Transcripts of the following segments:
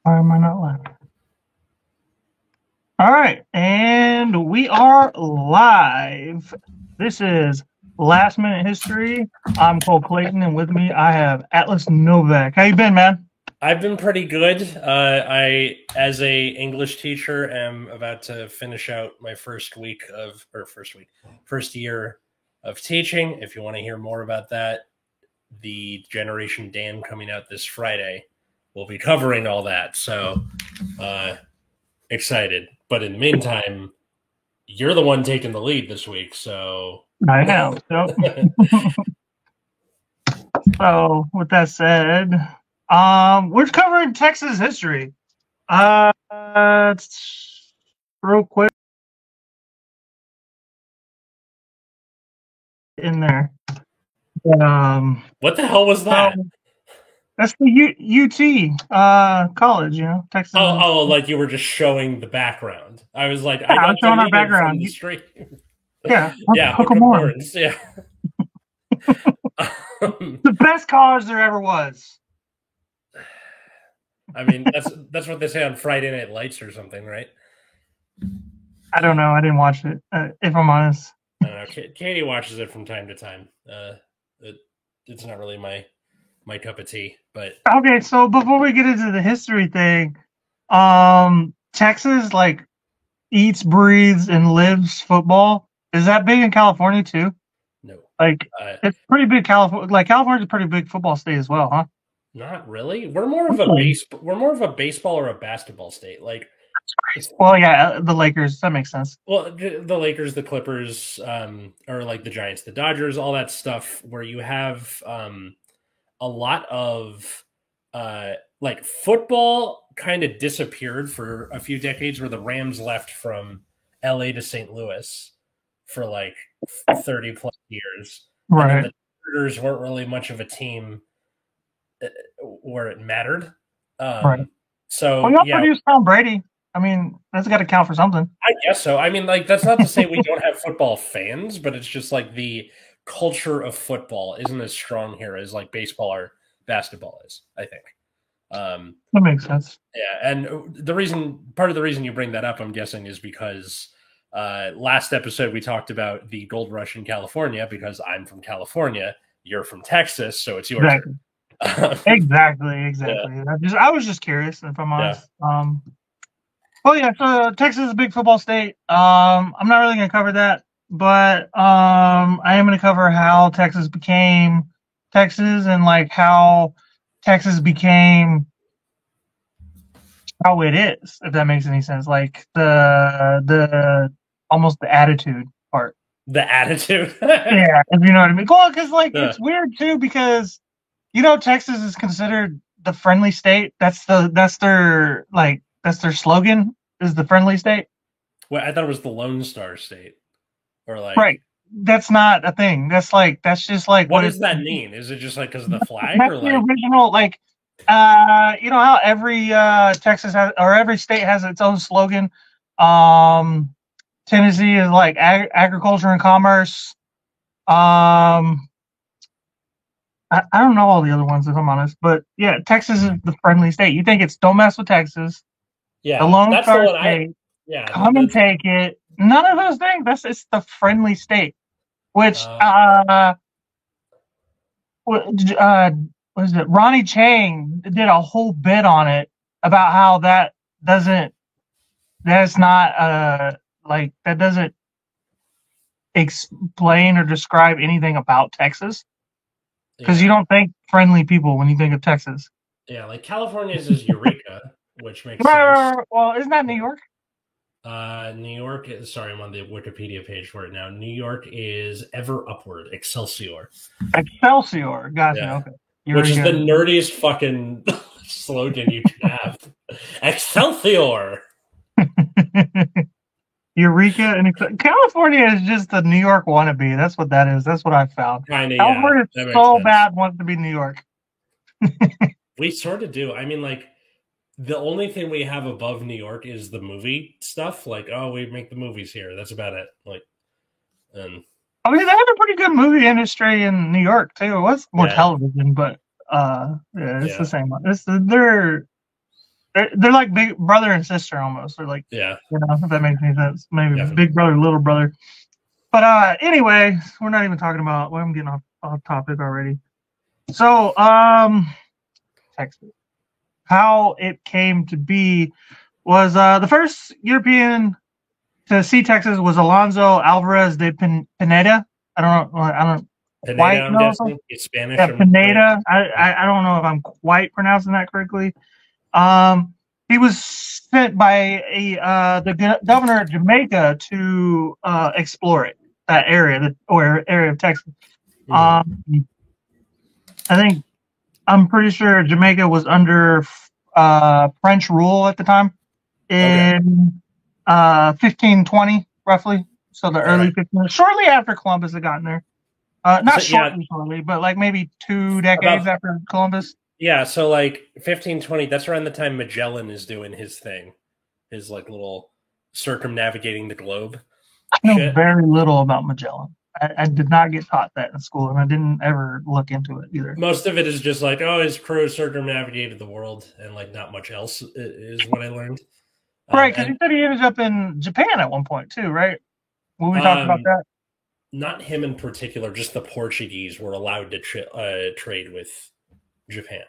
Why am I not laughing? All right, and we are live. This is Last Minute History. I'm Cole Clayton, and with me I have Atlas Novak. How you been, man? I've been pretty good. As a English teacher, am about to finish out my first year of teaching. If you want to hear more about that, the Generation Dan coming out this Friday will be covering all that. So uh, excited! But in the meantime, you're the one taking the lead this week. So I am. So with that said, we're covering Texas history. Uh, real quick in there. what the hell was So that? that's the UT college, Texas. Like you were just showing the background. I was like, I Yeah, I'm got showing our deleted from background. the stream. Yeah, Yeah, hook Hook 'em 'em on. horns. Yeah. The best college there ever was. I mean, that's what they say on Friday Night Lights or something, right? I don't know. I didn't watch it. If I'm honest. I don't know. Katie watches it from time to time. It, it's not really my cup of tea, but Okay, so before we get into the history thing, Texas like eats, breathes, and lives football. Is that big in California too? no, Like uh, it's pretty big. California, like California's a pretty big football state as well, huh? not really. We're more of a Really? baseball or a basketball state. Like, Well, yeah, the Lakers. That makes sense. well, the Lakers, the Clippers, or like the Giants, the Dodgers, all that stuff, where you have a lot of like football kind of disappeared for a few decades where the Rams left from LA to St. Louis for like 30 plus years. And then Right. the Chargers weren't really much of a team where it mattered. Right. Well, So y'all yeah, produced Tom Brady. I mean, that's got to count for something. I guess so. I mean, like that's not to say we don't have football fans, but it's just like the culture of football isn't as strong here as like baseball or basketball is, I think. Um, That makes sense. Yeah, and part of the reason you bring that up, I'm guessing, is because last episode we talked about the gold rush in California. Because I'm from California, you're from Texas, so it's your turn. Exactly. Exactly. Yeah, Exactly. I was just curious, if I'm yeah, honest. Well, yeah. So Texas is a big football state. I'm not really gonna cover that, but I am gonna cover how Texas became Texas and like how Texas became how it is, if that makes any sense. Like the almost the attitude part. the attitude. Yeah, if you know what I mean. Well, because like Yeah. it's weird too, because Texas is considered the friendly state. That's their slogan is the friendly state. Well, I thought it was the Lone Star State, or like, Right. That's not a thing. That's just like what what it's does that mean? Is it just like because of the flag, that's or the like, original like you know how every Texas has or every state has its own slogan. Um Tennessee is like agriculture and commerce. Um I don't know all the other ones if I'm honest, but yeah, Texas is the friendly state. You think it's don't mess with Texas, the yeah, Lone that's the Star one I, State, yeah, come and take it. None of those things. It's the friendly state, which uh, uh, what is it? Ronnie Chang did a whole bit on it about how doesn't that's not like that doesn't explain or describe anything about Texas because you yeah, don't think friendly people when you think of Texas. yeah, like California's is Eureka, which makes sense. Right. Well, isn't that New York? New York is, sorry, I'm on the Wikipedia page for it now. New York is ever upward, Excelsior. Excelsior. Gotcha. Yeah. Okay. Which is Eureka. the nerdiest fucking slogan you can have. Excelsior. Eureka and California is just the New York wannabe. That's what that is. That's what I found. Kind of, yeah, California that makes so sense. bad wants to be New York. We sort of do. I mean, like, the only thing we have above New York is the movie stuff. Like, oh, we make the movies here. That's about it. Like, and I mean, they have a pretty good movie industry in New York too. It was more yeah, television, but yeah, it's yeah. the same. It's they're They're like big brother and sister almost. They're like, Yeah, if that makes any sense. Maybe definitely. big brother, little brother. But anyway, we're not even talking about. Well, I'm getting off topic already. So Texas, how it came to be was the first European to see Texas was Alonso Alvarez de Pineda. I don't Pineda, quite I'm know. guessing. It's Spanish. Yeah, Right? Pineda. I don't know if I'm quite pronouncing that correctly. Um, he was sent by the governor of Jamaica to explore it, that area, or area of Texas. Mhm. Um, I think I'm pretty sure Jamaica was under French rule at the time Okay. in 1520, roughly. So the All early right. 15, shortly after Columbus had gotten there. So Not yeah, shortly, but like maybe 2 decades about after Columbus. yeah. So like 1520. That's around the time Magellan is doing his thing, his like little circumnavigating the globe I know shit. very little about Magellan. I did not get taught that in school, and I didn't ever look into it either. Most of it is just like, oh, his crew circumnavigated the world, and like not much else is what I learned. Right, because And he said he ended up in Japan at one point too, right? When we talked about um, that. not him in particular, just the Portuguese were allowed to trade with Japan. Um,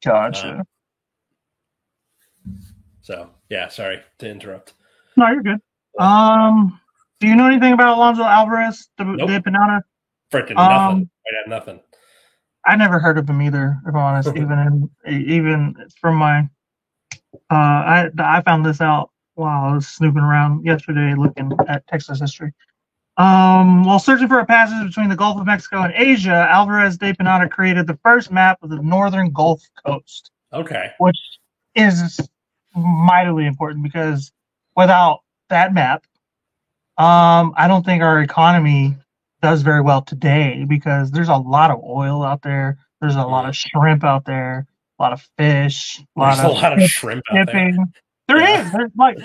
Gotcha. so yeah, sorry to interrupt. No, you're good. Yeah. Do you know anything about Alonso Alvarez de Nope, Pinana? freaking nothing. Um, I got nothing. I never heard of him either, if I'm honest. Even from my, I found this out while I was snooping around yesterday looking at Texas history. While searching for a passage between the Gulf of Mexico and Asia, Alvarez de Pinana created the first map of the northern Gulf Coast, Okay. which is mightily important because without that map, I don't think our economy does very well today because there's a lot of oil out there. There's a lot Mm. of shrimp out there, a lot of fish, a lot There's a of lot of shrimp out there. shipping. There Yeah. is. There's like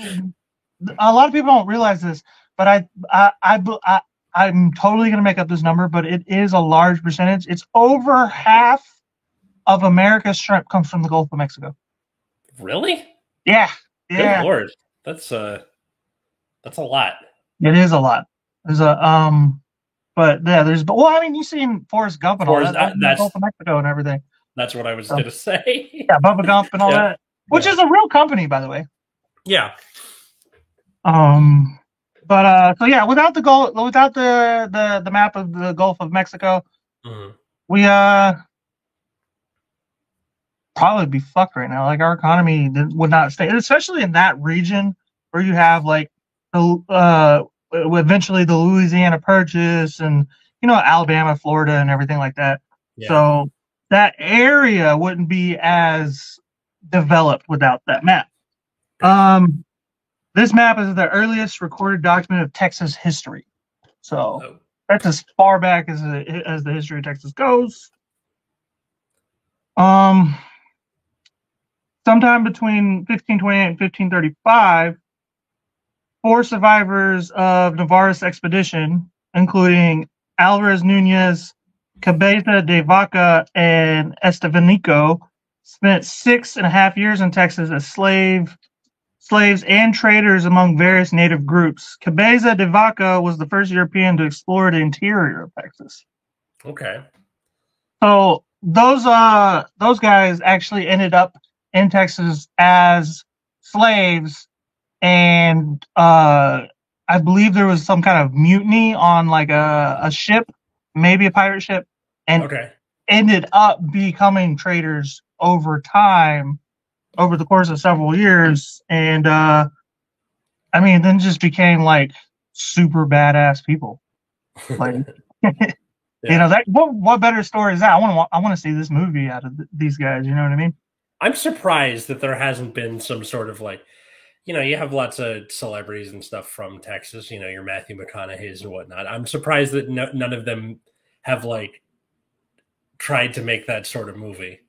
a lot of people don't realize this, but I'm totally gonna make up this number, but it is a large percentage. It's over half of America's shrimp comes from the Gulf of Mexico. Really? Yeah, Good yeah, lord. That's a lot. it is a lot. There's but yeah, well, I mean, you've seen Forrest Gump and all Forrest, that. That was in the Gulf of Mexico and everything. that's what I was So, gonna say. yeah, Bubba Gump and all Yeah. that, which Yeah. is a real company, by the way. Yeah. Um, but so yeah, without the map of the Gulf of Mexico, Mhm. we probably be fucked right now. Like our economy would not stay, especially in that region where you have like the eventually the Louisiana Purchase and Alabama, Florida, and everything like that. Yeah. So that area wouldn't be as developed without that map. This map is the earliest recorded document of Texas history. So Oh. that's as far back as the history of Texas goes. Sometime between 1528 and 1535, 4 survivors of Navarro's expedition, including Alvarez Nunez, Cabeza de Vaca, and Estevanico, spent 6.5 years in Texas as slaves and traders among various native groups. Cabeza de Vaca was the first European to explore the interior of Texas. Okay. So those guys actually ended up in Texas as slaves, and I believe there was some kind of mutiny on like a ship, maybe a pirate ship, and Okay. ended up becoming traders over time, over the course of several years, and I mean, then just became like super badass people. Like, Yeah. that what better story is that? I want to see this movie out of these guys. You know what I mean? I'm surprised that there hasn't been some sort of like, you have lots of celebrities and stuff from Texas, your Matthew McConaughey's and whatnot. I'm surprised that none of them have like tried to make that sort of movie.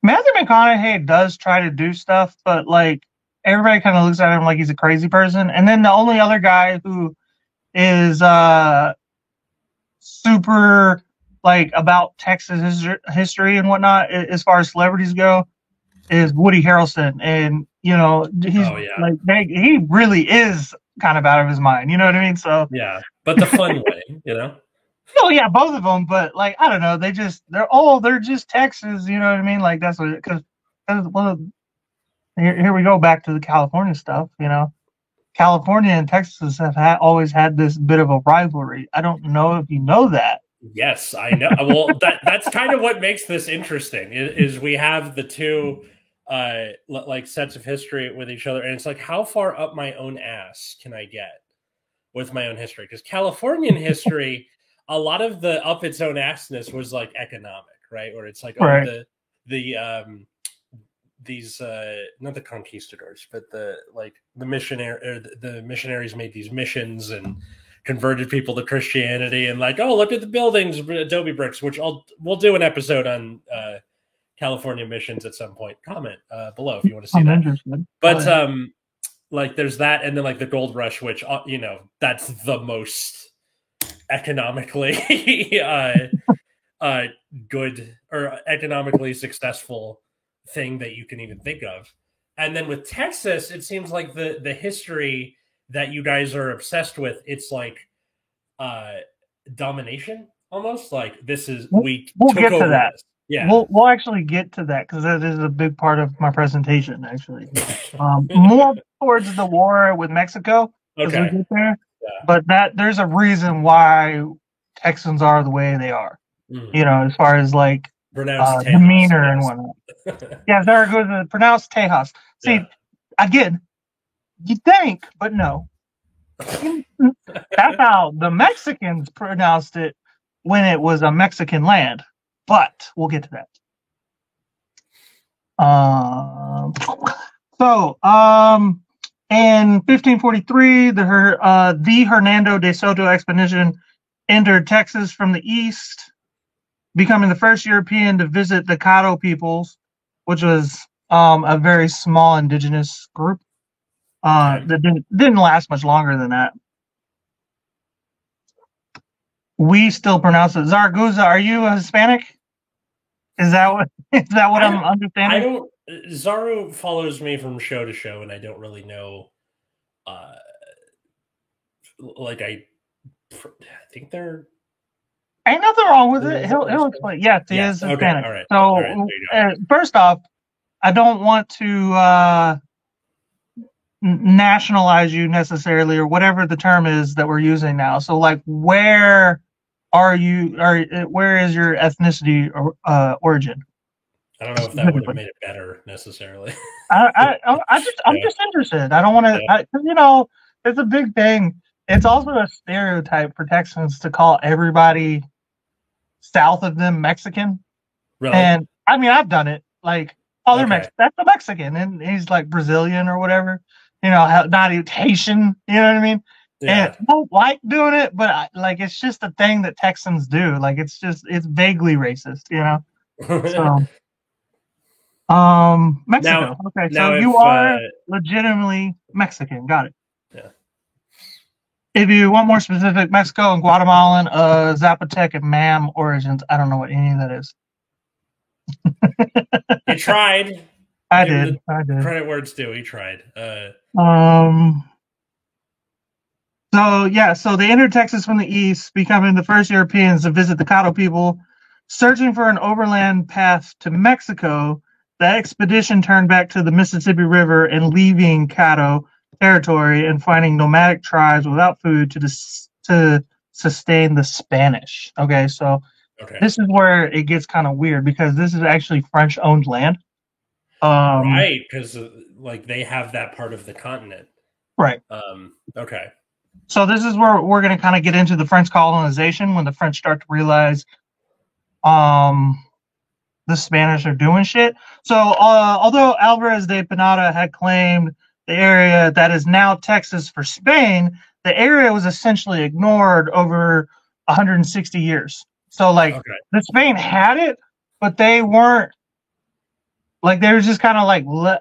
Matthew McConaughey does try to do stuff, but like everybody kind of looks at him like he's a crazy person. And then the only other guy who is super like about Texas history and whatnot, as far as celebrities go, is Woody Harrelson, and he's Oh yeah, like he really is kind of out of his mind. You know what I mean? So yeah, but the fun way, you know. oh yeah, both of them. But like I don't know, they're just Texas. You know what I mean? Like that's what because well here we go back to the California stuff. California and Texas have always had this bit of a rivalry. I don't know if you know that. Yes, I know. Well, that's kind of what makes this interesting is we have the two like sets of history with each other, and it's like how far up my own ass can I get with my own history? Because Californian history, a lot of the up its own assness was like economic, right? Where it's like Right. these not the conquistadors, but the missionaries made these missions and converted people to Christianity, and like, oh, look at the buildings, adobe bricks, which we'll do an episode on California missions at some point. Comment below if you want to see I'm that. interested. But like there's that, and then like the gold rush, which that's the most economically good or economically successful thing that you can even think of. And then with Texas, it seems like the history that you guys are obsessed with, it's like domination almost. Like this is we'll took get over to that. this. Yeah, we'll actually get to that because that is a big part of my presentation. Actually, more towards the war with Mexico as we get there. Yeah. But there's a reason why Texans are the way they are. Mm-hmm. As far as like demeanor and whatnot. Yeah, Zaragoza pronounced Tejas. See, again, you think, but no. That's how the Mexicans pronounced it when it was a Mexican land. But we'll get to that. In 1543, the Hernando de Soto expedition entered Texas from the east, becoming the first European to visit the Caddo peoples, which was a very small indigenous group that didn't last much longer than that. We still pronounce it Zaragoza. Are you a Hispanic? Is that what I'm understanding? Zaru follows me from show to show, and I don't really know. I think they're. Ain't nothing wrong with it. He'll explain. Yes, he is Hispanic. Okay, all right. So first off, I don't want to nationalize you necessarily, or whatever the term is that we're using now. So, like, where are you? Where is your ethnicity or origin? I don't know if that would have made it better necessarily. I'm just interested. I don't want to. It's a big thing. It's also a stereotype for Texans to call everybody south of them Mexican. Really? And I mean, I've done it. Like, oh, they're Mexican. That's a Mexican, and he's like Brazilian or whatever. Not Haitian. You know what I mean? Yeah. And I don't like doing it, but it's just a thing that Texans do. Like, it's vaguely racist. So, Mexico. So you are legitimately Mexican. Got it. Yeah. If you want more specific, Mexico and Guatemalan, Zapotec and Mam origins. I don't know what any of that is. You tried. I did. Credit where it's due. He tried. So they entered Texas from the east, becoming the first Europeans to visit the Caddo people. Searching for an overland path to Mexico, the expedition turned back to the Mississippi River and leaving Caddo territory and finding nomadic tribes without food to sustain the Spanish. Okay, so this is where it gets kind of weird because this is actually French-owned land. Right, because they have that part of the continent. Right. Okay. So this is where we're going to kind of get into the French colonization when the French start to realize the Spanish are doing shit. So although Alvarez de Pineda had claimed the area that is now Texas for Spain, the area was essentially ignored over 160 years. So the Spain had it, but they weren't they were just kind of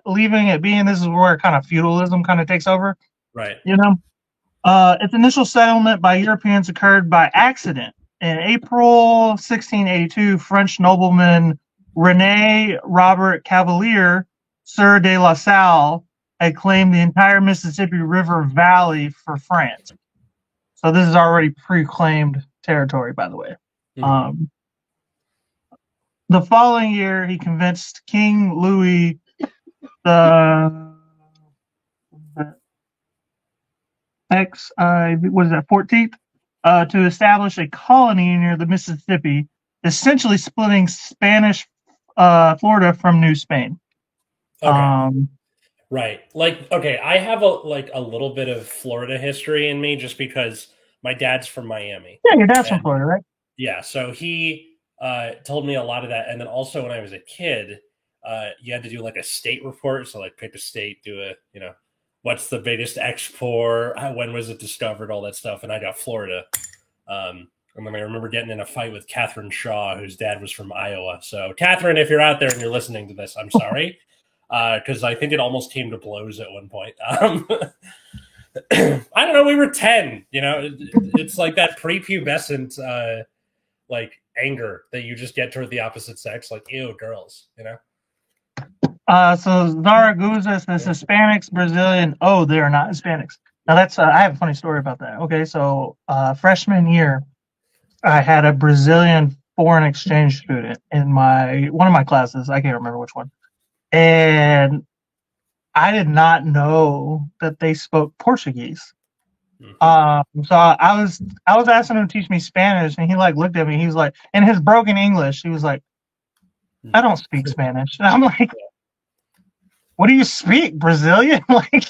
leaving it being. This is where kind of feudalism kind of takes over. Right. Its initial settlement by Europeans occurred by accident. In April 1682, French nobleman René Robert Cavalier Sieur de La Salle had claimed the entire Mississippi River Valley for France. So this is already pre-claimed territory, by the way. Mhm. The following year, he convinced King Louis the what is that, 14th, to establish a colony near the Mississippi, essentially splitting Spanish Florida from New Spain. Okay. Right. Like, okay, I have a little bit of Florida history in me just because my dad's from Miami. Yeah, your dad's from And Florida, right? yeah, so he told me a lot of that. And then also when I was a kid, you had to do like a state report. So like pick a state, do a, what's the biggest export, when was it discovered, all that stuff. And I got Florida. And then I remember getting in a fight with Catherine Shaw, whose dad was from Iowa. So Catherine, if you're out there and you're listening to this, I'm sorry. Because I think it almost came to blows at one point. I don't know. We were 10. It's like that prepubescent, like anger that you just get toward the opposite sex. Like, ew, girls. So Zaragoza says Hispanics, Brazilian. Oh, they are not Hispanics. Now that's I have a funny story about that. Okay, so freshman year, I had a Brazilian foreign exchange student in one of my classes. I can't remember which one, and I did not know that they spoke Portuguese. So I was asking him to teach me Spanish, and he like looked at me. He was like, in his broken English, he was like, "I don't speak Spanish." And I'm like, "What do you speak? Brazilian?" Like,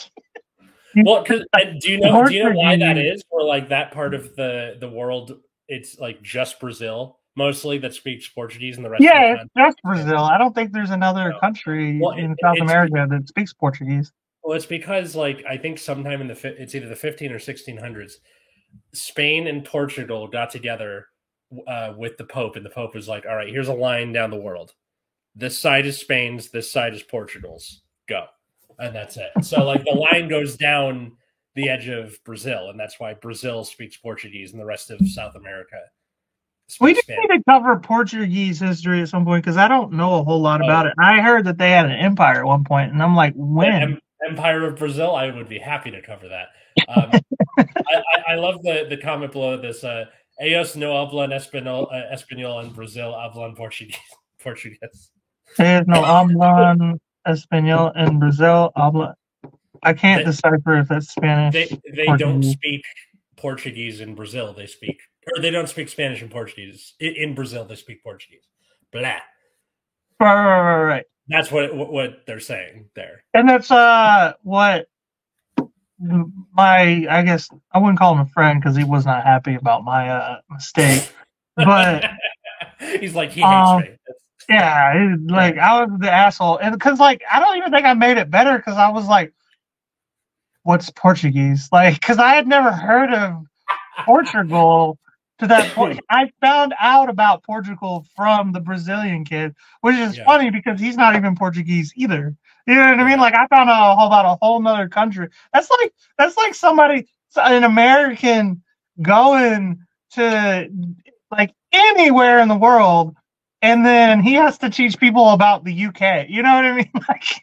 well, do you know why that is? Or like that part of the world, it's like just Brazil mostly that speaks Portuguese, and the rest of the yeah, country. it's just Brazil. I don't think there's another country in South America that speaks Portuguese. Well, it's because like I think sometime in it's either the 15 or 1600s, Spain and Portugal got together with the Pope, and the Pope was like, "All right, here's a line down the world. This side is Spain's, this side is Portugal's. Go." And that's it. So like the line goes down the edge of Brazil, and that's why Brazil speaks Portuguese and the rest of South America We speaks just Spanish. need to cover Portuguese history at some point because I don't know a whole lot about it. I heard that they had an empire at one point, and I'm like, when? Empire of Brazil, I would be happy to cover that. I love the comment below this. Ellos no hablan español en Brazil, hablan Portuguese. Ellos no hablan español en Brazil. I can't decipher if that's Spanish. They don't speak Portuguese in Brazil. They don't speak Spanish and Portuguese. In Brazil, they speak Portuguese. Blah. Right. That's what they're saying there. And that's what I guess I wouldn't call him a friend because he was not happy about my mistake. But he's like, he hates me. Yeah, like I was the asshole, and because like I don't even think I made it better because I was like, "What's Portuguese?" Like, because I had never heard of Portugal to that point. I found out about Portugal from the Brazilian kid, which is funny because he's not even Portuguese either. You know what I mean? Like I found out about a whole nother country. That's like somebody, an American, going to like anywhere in the world. And then he has to teach people about the UK. You know what I mean?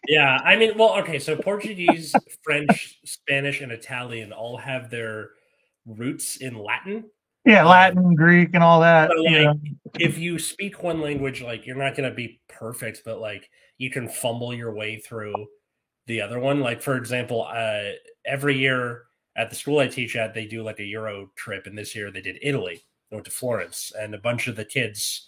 Yeah, I mean, well, okay. So Portuguese, French, Spanish, and Italian all have their roots in Latin. Yeah, Latin, Greek, and all that. So, like, if you speak one language, like you're not going to be perfect, but like you can fumble your way through the other one. Like for example, every year at the school I teach at, they do like a Euro trip, and this year they did Italy. They went to Florence, and a bunch of the kids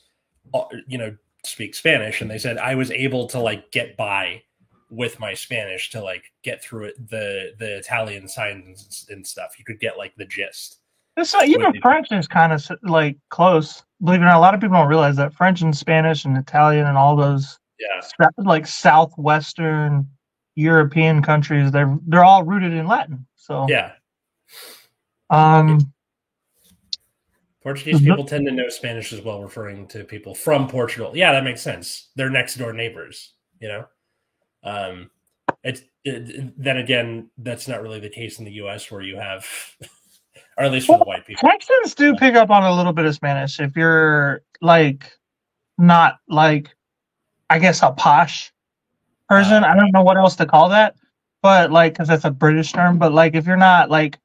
speak Spanish, and they said I was able to like get by with my Spanish to like get through it, the Italian signs and stuff. You could get like the gist. Even French is kind of like close. Believe it or not, a lot of people don't realize that French and Spanish and Italian and all those like southwestern European countries, they're all rooted in Latin. So yeah. Portuguese people tend to know Spanish as well, referring to people from Portugal. Yeah, that makes sense. They're next door neighbors, then again, that's not really the case in the U.S. where you have, or at least for the white people. Texans do pick up on a little bit of Spanish if you're like not like, I guess, a posh person. I don't know what else to call that, but like, because that's a British term. But like, if you're not like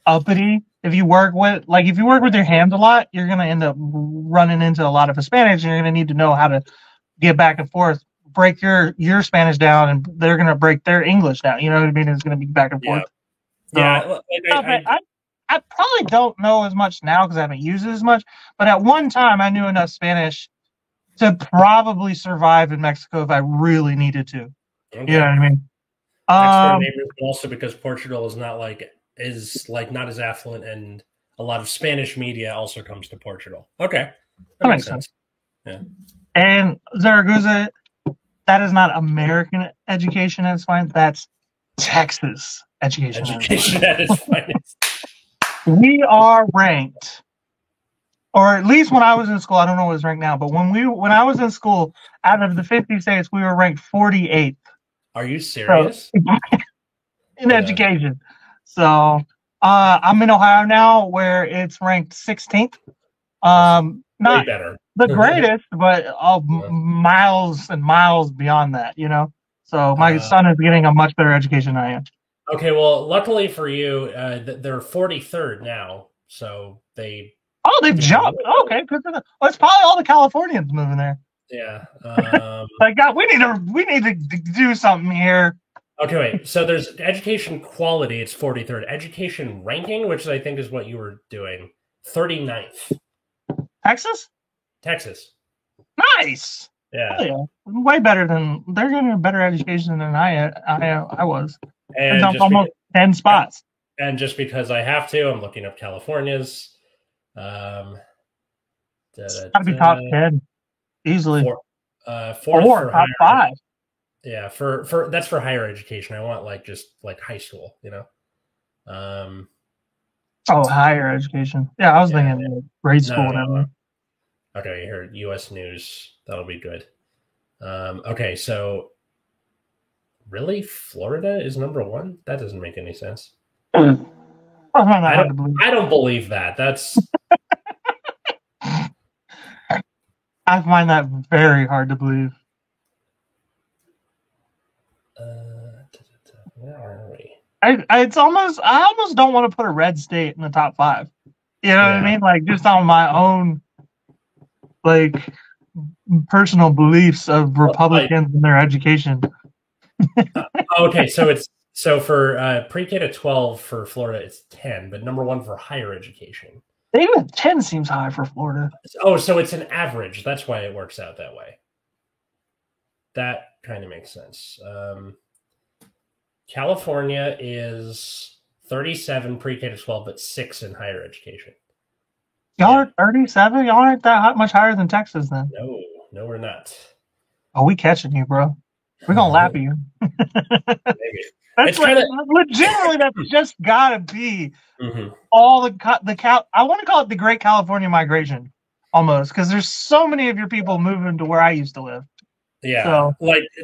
uppity, if you work with your hands a lot, you're gonna end up running into a lot of Hispanics, and you're gonna need to know how to get back and forth, break your Spanish down, and they're gonna break their English down. You know what I mean? It's gonna be back and forth. So, Yeah, I probably don't know as much now because I haven't used it as much. But at one time, I knew enough Spanish to probably survive in Mexico if I really needed to. okay. You know what I mean? Next door neighbors, also because Portugal is not not as affluent, and a lot of Spanish media also comes to Portugal. Okay, that makes sense. Yeah. And Zaragoza, that is not American education at its finest. That's Texas education at its finest. We are ranked, or at least when I was in school, I don't know what it's ranked now, but when I was in school, out of the 50 states, we were ranked 48th. Are you serious? In education. So I'm in Ohio now, where it's ranked 16th. Not better. The greatest, but miles and miles beyond that, you know? So my son is getting a much better education than I am. Okay, well, luckily for you, they're 43rd now, so they've jumped. Okay, good for them. Well, it's probably all the Californians moving there. Yeah. Like, God, we need to do something here. Okay, wait. So there's education quality, it's 43rd. Education ranking, which I think is what you were doing, 39th. Texas. Nice. Yeah. Way better they're getting a better education than I was. And almost 10 spots. And just because I have to, I'm looking up California's. It's got to be top 10 easily. Four, top 5. Yeah, for that's for higher education. I want just high school, you know. Higher education. Yeah, I was thinking grade school. No. Okay, you heard U.S. News. That'll be good. Okay, so really, Florida is number 1? That doesn't make any sense. I don't believe that. That's. I find that very hard to believe. Where are we? I almost don't want to put a red state in the top 5. You know what I mean? Like, just on my own, personal beliefs of Republicans and their education. Okay, so for pre-K to 12 for Florida, it's 10, but number 1 for higher education. Even 10 seems high for Florida. Oh, so it's an average. That's why it works out that way. That kind of makes sense. California is 37 pre-K to 12, but 6 in higher education. Y'all are 37? Y'all aren't that much higher than Texas then? No, we're not. Oh, we catching you, bro. We're going to lap you. Maybe. That's legitimately, that's just got to be all I want to call it the Great California Migration, almost, because there's so many of your people moving to where I used to live. Yeah, so,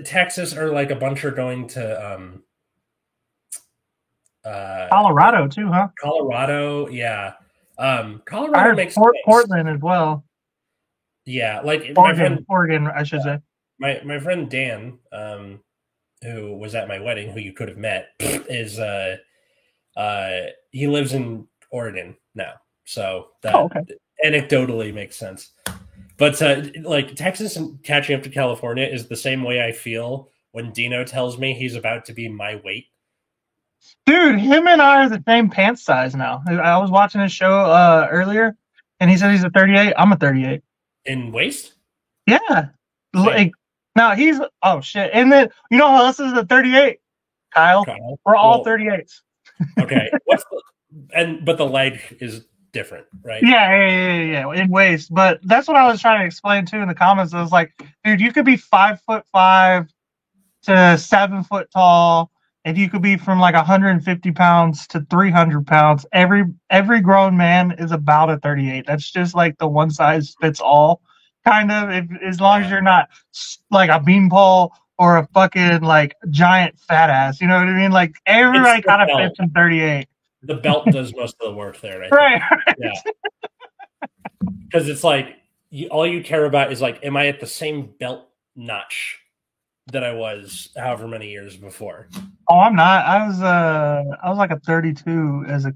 Texas, or a bunch are going to Colorado too, huh? Colorado, yeah. Colorado makes Portland as well. Yeah, Oregon, I should say. My friend Dan, who was at my wedding, who you could have met, is he lives in Oregon now, so that anecdotally makes sense. But Texas and catching up to California is the same way I feel when Dino tells me he's about to be my weight. Dude, him and I are the same pants size now. I was watching his show earlier, and he said he's a 38. I'm a 38. In waist? Yeah. Now he's shit. And then you know who else is a 38? Kyle. We're all 38s. Okay. But the leg is different, right? Yeah. In waist. But that's what I was trying to explain too in the comments. I was like, dude, you could be 5'5" to 7 foot tall. And you could be from 150 pounds to 300 pounds. Every grown man is about a 38. That's just the one size fits all kind of. As long as you're not a beanpole or a fucking giant fat ass. You know what I mean? Everybody kind of fits in 38. The belt does most of the work there. Right. Yeah. Because it's all you care about is am I at the same belt notch than I was however many years before. Oh, I'm not. I was like a 32 as a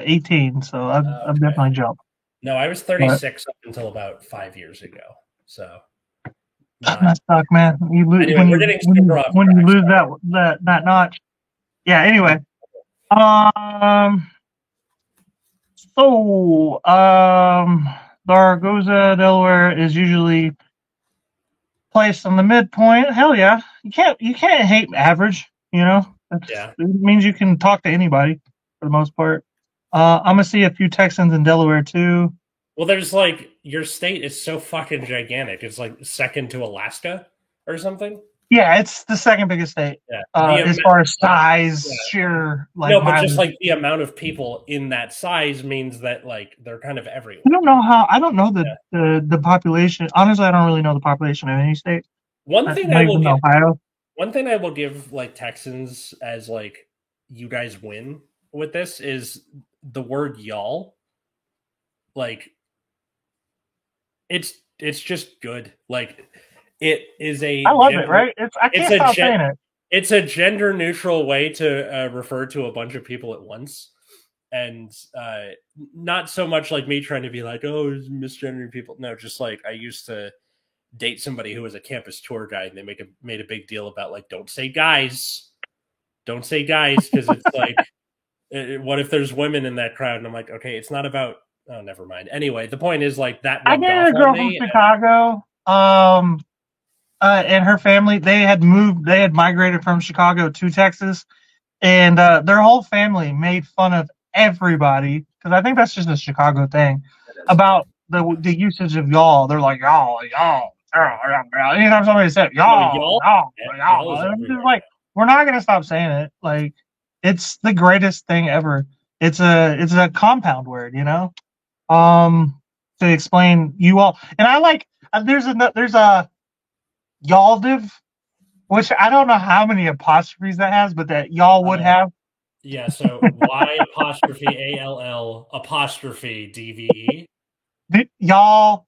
18, so I've Okay. definitely jumped. No, I was But 36 up until about 5 years ago. So not. that suck, man. Anyway, we're getting super off When you track. lose Sorry. that notch. Yeah. Anyway, um, so Zaragoza, Delaware is usually placed on the midpoint. Hell yeah, you can't hate average. You know, Yeah. it means you can talk to anybody for the most part. I'm gonna see a few Texans in Delaware too. Well, there's like your state is so fucking gigantic. It's like second to Alaska or something. Yeah, it's the second biggest state Yeah. as far as Yeah. size, sheer like No, but just mileage. like the amount of people in that size means that like they're kind of everywhere. I don't know Yeah. the population. Honestly, I don't really know the population of any state. One thing I Not will even give Ohio. one thing I will give like Texans as like you guys win with this is the word y'all. Like it's just good. Like it is I a love it, right? I it's can't a stop saying it. it's a gender neutral way to refer to a bunch of people at once, and not so much like me trying to be like, oh, misgendering people. No, just like I used to date somebody who was a campus tour guide, and they made a big deal about like, don't say guys, because it's like, what if there's women in that crowd? And I'm like, okay, it's not about. Oh, never mind. Anyway, the point is like that I rubbed dated off a on girl from me. Chicago. And her family, they had migrated from Chicago to Texas, and their whole family made fun of everybody because I think that's just a Chicago thing about the usage of y'all. They're like y'all. Anytime somebody said No, y'all is y'all, I'm just everywhere. like, we're not gonna stop saying it. Like, it's the greatest thing ever. It's a compound word, you know. To explain you all, and I like there's a Yaldiv, which I don't know how many apostrophes that has, but that y'all would have. Yeah, so Y apostrophe ALL apostrophe DVE. Y'all,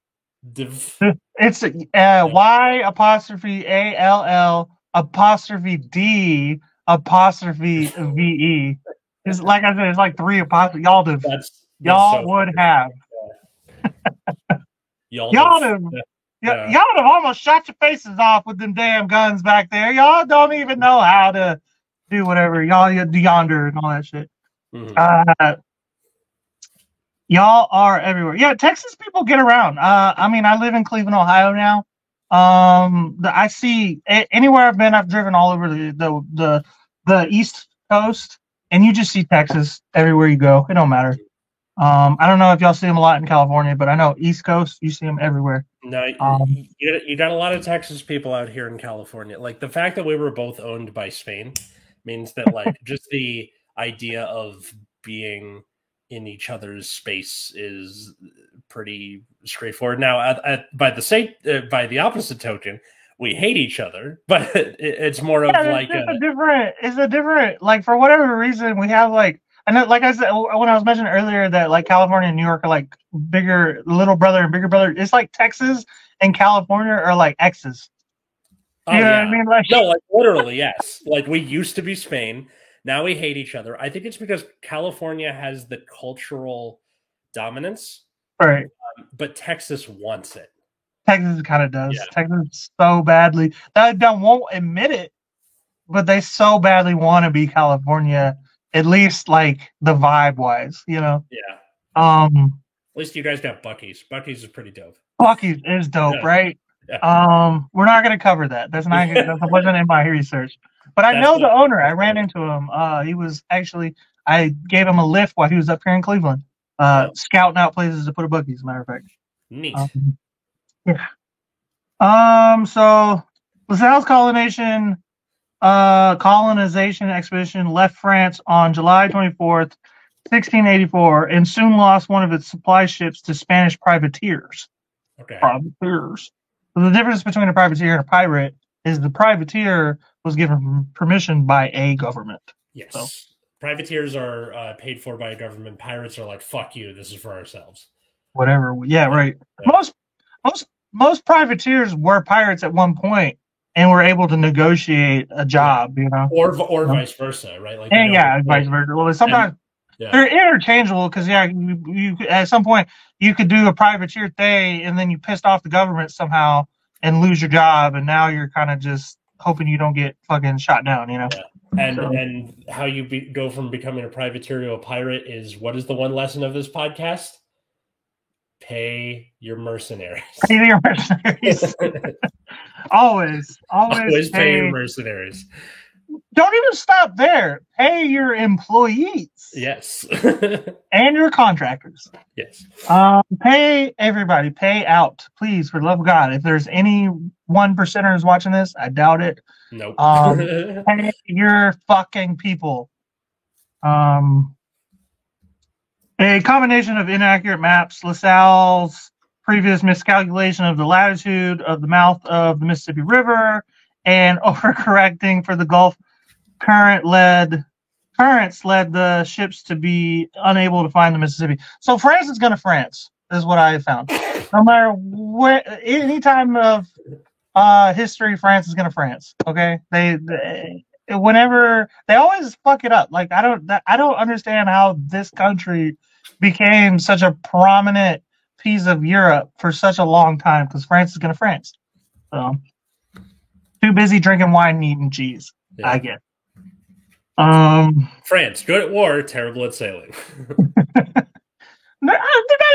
Div. it's Y apostrophe ALL apostrophe D apostrophe VE. It's like I said, it's like three apostrophe. That's Y'all so would funny. have. Y'all Y'all div. have. Yeah. Y'all have almost shot your faces off with them damn guns back there. Y'all don't even know how to do whatever. Y'all yonder and all that shit. Mhm. Y'all are everywhere. Yeah, Texas people get around. I mean, I live in Cleveland, Ohio now. I see anywhere I've been, I've driven all over the East Coast, and you just see Texas everywhere you go. It don't matter. I don't know if y'all see them a lot in California, but I know East Coast, you see them everywhere. No, you got a lot of Texas people out here in California. Like the fact that we were both owned by Spain means that like just the idea of being in each other's space is pretty straightforward. Now, by the opposite token, we hate each other, but it's more of like It's a different, like, for whatever reason, we have like, I know, like I said, when I was mentioning earlier that like California and New York are like bigger, little brother and bigger brother. It's like Texas and California are like exes. You oh know what I yeah, mean? Like, no, like literally yes. Like we used to be Spain, now we hate each other. I think it's because California has the cultural dominance, right. but Texas wants it. Texas kind of does. Yeah. Texas so badly. They won't admit it, but they so badly want to be California, at least like the vibe wise, you know? Yeah. At least you guys got Buc-ee's. Buc-ee's is pretty dope. Buc-ee's is dope, Yeah. right? Yeah. We're not going to cover that. That wasn't in my research. But I know the owner. I ran into him. He was actually, I gave him a lift while he was up here in Cleveland, scouting out places to put a Buc-ee's, as a matter of fact. Neat. Yeah. So LaSalle's colonization expedition left France on July 24th, 1684, and soon lost one of its supply ships to Spanish privateers. Okay. Privateers. So the difference between a privateer and a pirate is the privateer was given permission by a government. Yes. So, privateers are paid for by a government. Pirates are like, fuck you, this is for ourselves. Whatever. Yeah, right. Yeah. Most privateers were pirates at one point, and were able to negotiate a job, you know, or vice versa, right? Like, and vice versa. Well, sometimes they're interchangeable because you at some point you could do a privateer thing, and then you pissed off the government somehow and lose your job, and now you're kind of just hoping you don't get fucking shot down, you know. Yeah. And how you go from becoming a privateer to a pirate is, what is the one lesson of this podcast? Pay your mercenaries. Pay your mercenaries. always pay your mercenaries. Don't even stop there. Pay your employees. Yes. And your contractors. Yes. Pay everybody. Pay out, please, for the love of God. If there's any 1%ers watching this, I doubt it. Nope. Pay your fucking people. A combination of inaccurate maps, LaSalle's previous miscalculation of the latitude of the mouth of the Mississippi River, and overcorrecting for the Gulf currents led the ships to be unable to find the Mississippi. So France is going to France, is what I found. No matter where, any time of history, France is going to France. Okay, whenever they always fuck it up. Like I don't understand how this country became such a prominent piece of Europe for such a long time, because France is going to France. So too busy drinking wine and eating cheese. Yeah. I get. France, good at war, terrible at sailing. They're not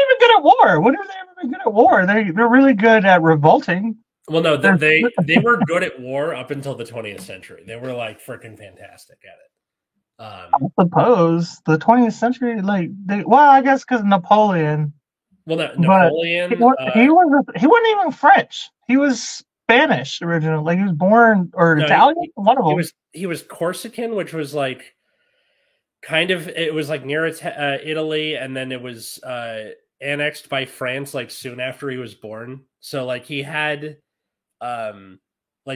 even good at war. When have they ever been good at war? They're really good at revolting. Well, no, they were good at war up until the 20th century. They were like freaking fantastic at it. I suppose the 20th century, I guess because Napoleon. Well, no, Napoleon. He wasn't even French. He was Spanish originally. Like he was born Italian. One of them. He was Corsican, which was like kind of, it was like near Italy, and then it was annexed by France like soon after he was born. So like he had.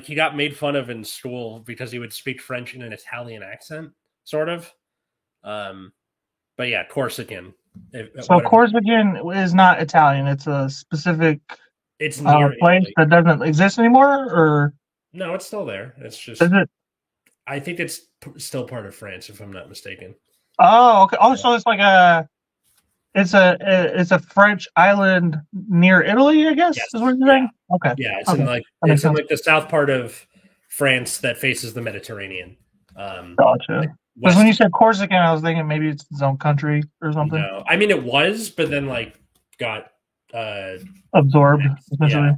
He got made fun of in school because he would speak French in an Italian accent, sort of. But yeah, Corsican. Corsican is not Italian. It's a specific place that doesn't exist anymore, or no, it's still there. It's just. Is it? I think it's still part of France, if I'm not mistaken. Oh, okay. Oh, so it's like it's a French island near Italy, I guess. Yes. Is what you're saying? Okay. Yeah, it's in the south part of France that faces the Mediterranean. Gotcha. Because when you said Corsican, I was thinking maybe it's its own country or something. No, I mean it was, but then got absorbed essentially.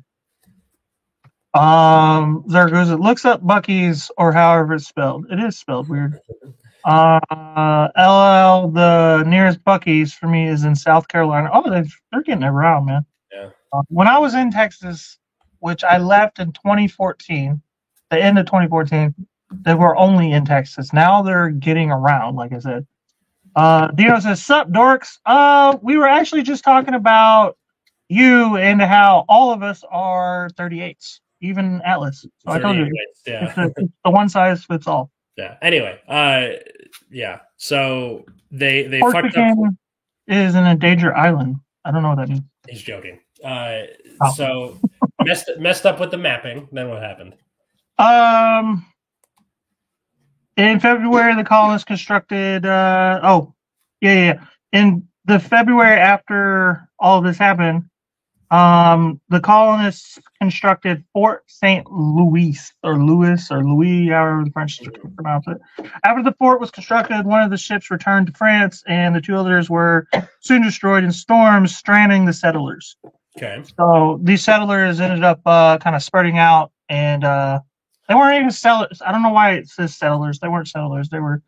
Yeah. Zaragoza looks up Buc-ee's, or however it's spelled. It is spelled weird. LL, the nearest Buc-ee's for me is in South Carolina. Oh, they're getting around, man. Yeah. When I was in Texas, which I left in 2014, the end of 2014, they were only in Texas. Now they're getting around, like I said. Dino says, "Sup, dorks? We were actually just talking about you and how all of us are 38s, even Atlas. So I told you, it's a one size fits all." Yeah. Anyway, yeah. So they fucked up. Is an endangered island. I don't know what that means. He's joking. So messed up with the mapping. Then what happened? In February, the colonists constructed. In the February after all of this happened, the colonists constructed Fort St. Louis, however the French pronounce it. After the fort was constructed, one of the ships returned to France, and the two others were soon destroyed in storms, stranding the settlers. Okay. So these settlers ended up kind of spreading out, and they weren't even settlers. I don't know why it says settlers. They weren't settlers. They were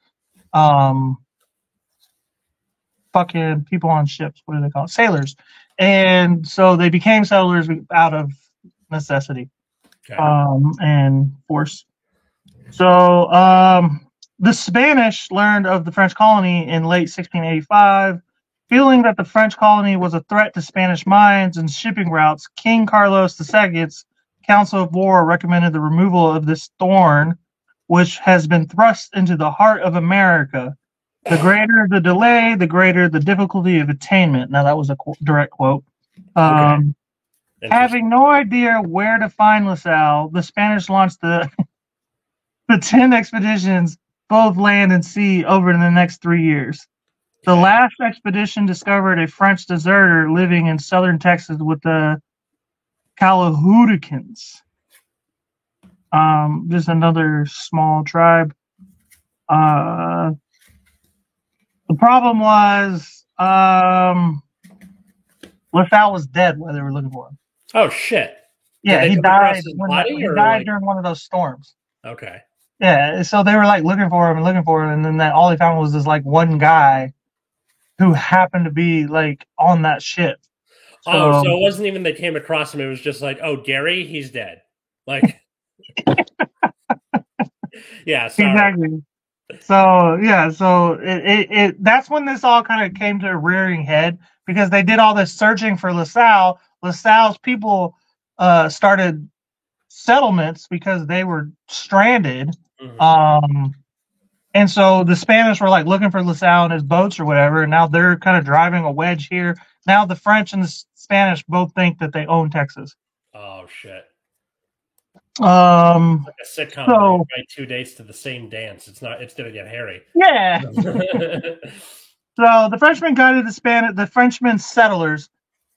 fucking people on ships. What do they call it? Sailors. And so they became settlers out of necessity, and force. So the Spanish learned of the French colony in late 1685. Feeling that the French colony was a threat to Spanish mines and shipping routes, King Carlos II's Council of War recommended the removal of this thorn, which has been thrust into the heart of America. The greater the delay, the greater the difficulty of attainment. Now, that was a direct quote. Interesting. Having no idea where to find LaSalle, the Spanish launched the 10 expeditions, both land and sea, over the next 3 years. The Okay. last expedition discovered a French deserter living in southern Texas with the Calahoudicans, just another small tribe. The problem was LaSalle was dead while they were looking for him. Oh shit! Did Yeah, they he come across died his when body he or died like? during one of those storms. Okay. Yeah, so they were like looking for him and looking for him, and then all they found was this like one guy who happened to be like on that ship. Oh, So so it wasn't even they came across him. It was just like, oh, Gary, he's dead. Like, yeah, sorry. exactly. So yeah, so it that's when this all kind of came to a rearing head because they did all this searching for LaSalle. LaSalle's people started settlements because they were stranded. Mhm. Um, and so the Spanish were like looking for LaSalle and his boats or whatever. And now they're kind of driving a wedge here. Now the French and the Spanish both think that they own Texas. Oh shit! Um, Like a sitcom where you so invite two dates to the same dance. It's not. It's gonna get hairy. yeah. So the Frenchmen guided the Frenchmen settlers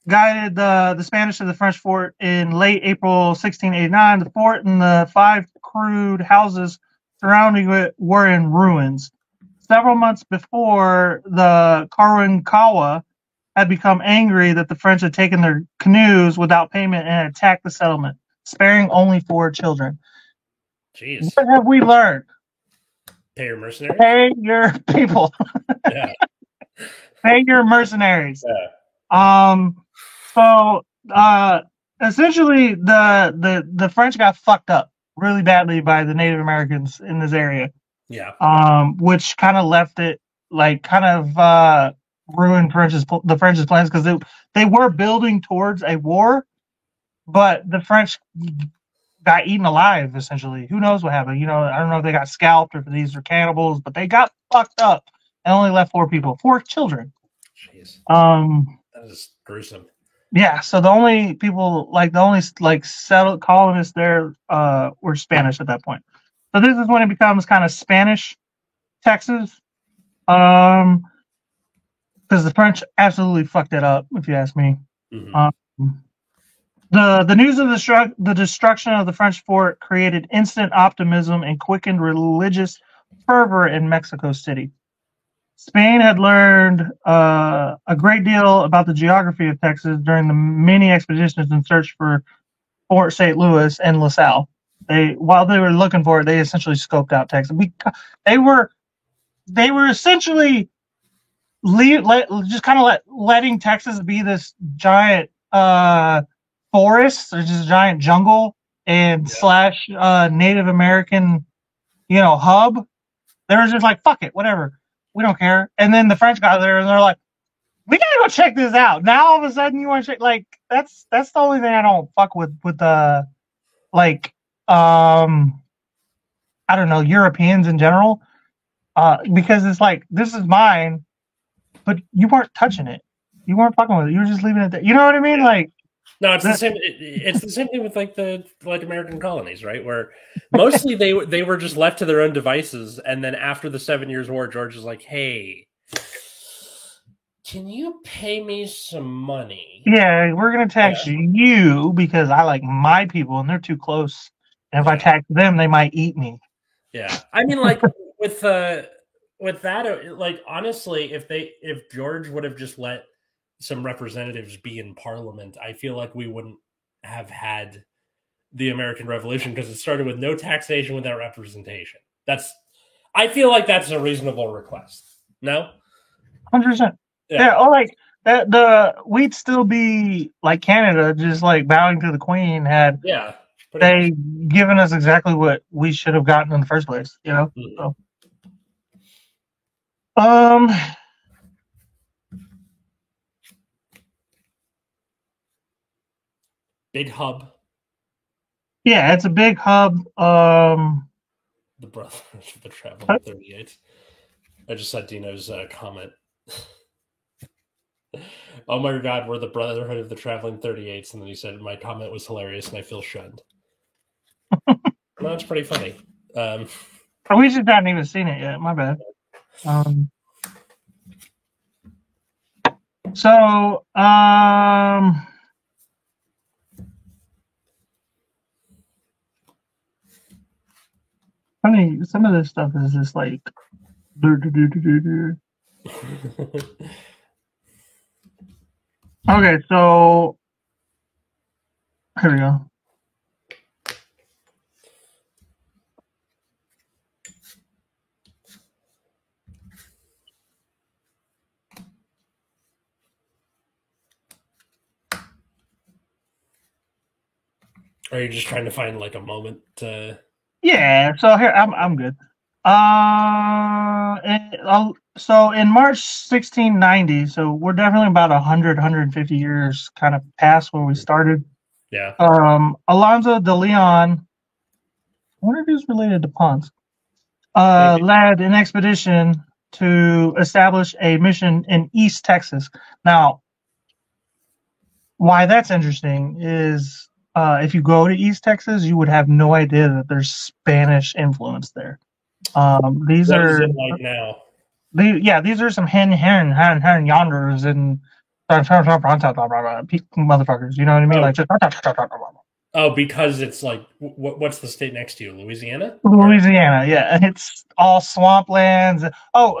guided the Spanish to the French fort in late April 1689. The fort and the 5 crude houses surrounding it were in ruins. Several months before, the Karankawa had become angry that the French had taken their canoes without payment and attacked the settlement, sparing only 4 children. Jeez. What have we learned? Pay your mercenaries. Pay your people. Yeah. Pay your mercenaries. Yeah. So essentially the French got fucked up really badly by the Native Americans in this area. Yeah. Which kind of left it like kind of ruined the French's plans because they were building towards a war, but the French got eaten alive essentially. Who knows what happened? You know, I don't know if they got scalped or if these are cannibals, but they got fucked up and only left 4 people, 4 children. Jeez. Um, That is gruesome. Yeah, so the only people, like the only like settled colonists there, were Spanish at that point. So this is when it becomes kind of Spanish Texas, because the French absolutely fucked it up, if you ask me. Mhm. Um, the news of the destruction of the French fort created instant optimism and quickened religious fervor in Mexico City. Spain had learned a great deal about the geography of Texas during the many expeditions in search for Fort St. Louis and LaSalle. While they were looking for it, they essentially scoped out Texas. They were essentially just kind of letting Texas be this giant forest or just a giant jungle and Yeah. slash Native American, hub. They were just like, fuck it, whatever. We don't care. And then the French got there and they're like, we gotta go check this out. Now all of a sudden you want to check like that's the only thing I don't fuck with the like I don't know, Europeans in general. Because it's like this is mine, but you weren't touching it. You weren't fucking with it. You were just leaving it there. You know what I mean? Yeah. Like No, it's the same. It's the same thing with like the American colonies, right? Where mostly they were just left to their own devices, and then after the 7 Years' War, George is like, "Hey, can you pay me some money?" yeah, we're gonna tax you because I like my people and they're too close. And if I Yeah. tax them, they might eat me. Yeah, I mean, like with that, like honestly, if George would have just let some representatives be in Parliament, I feel like we wouldn't have had the American Revolution because it started with no taxation without representation. I feel like that's a reasonable request. No, 100%. Yeah, or like that we'd still be like Canada, just like bowing to the Queen had yeah, they given us exactly what we should have gotten in the first place, you know? Mm-hmm. So, um Big hub. Yeah, it's a big hub. The brothers of the Traveling 38. I just saw Dino's comment. Oh my god, we're the Brotherhood of the Traveling 38s. And then he said, my comment was hilarious and I feel shunned. Well, that's pretty funny. We just haven't even seen it yet. My bad. So, funny, some of this stuff is just like. Okay, so here we go. Are you just trying to find like a moment to... Yeah, so here I'm good. So in March 1690, so we're definitely about 150 years kind of past where we started. Yeah. Alonso de Leon, I wonder if he's related to Ponce, led an expedition to establish a mission in East Texas. Now, why that's interesting is if you go to East Texas, you would have no idea that there's Spanish influence there. These what are is it like now? These are some hen yonders and motherfuckers. You know what I mean? Oh. Like just Oh, because it's like what's the state next to you? Louisiana? Louisiana, yeah. It's all swamplands. Oh,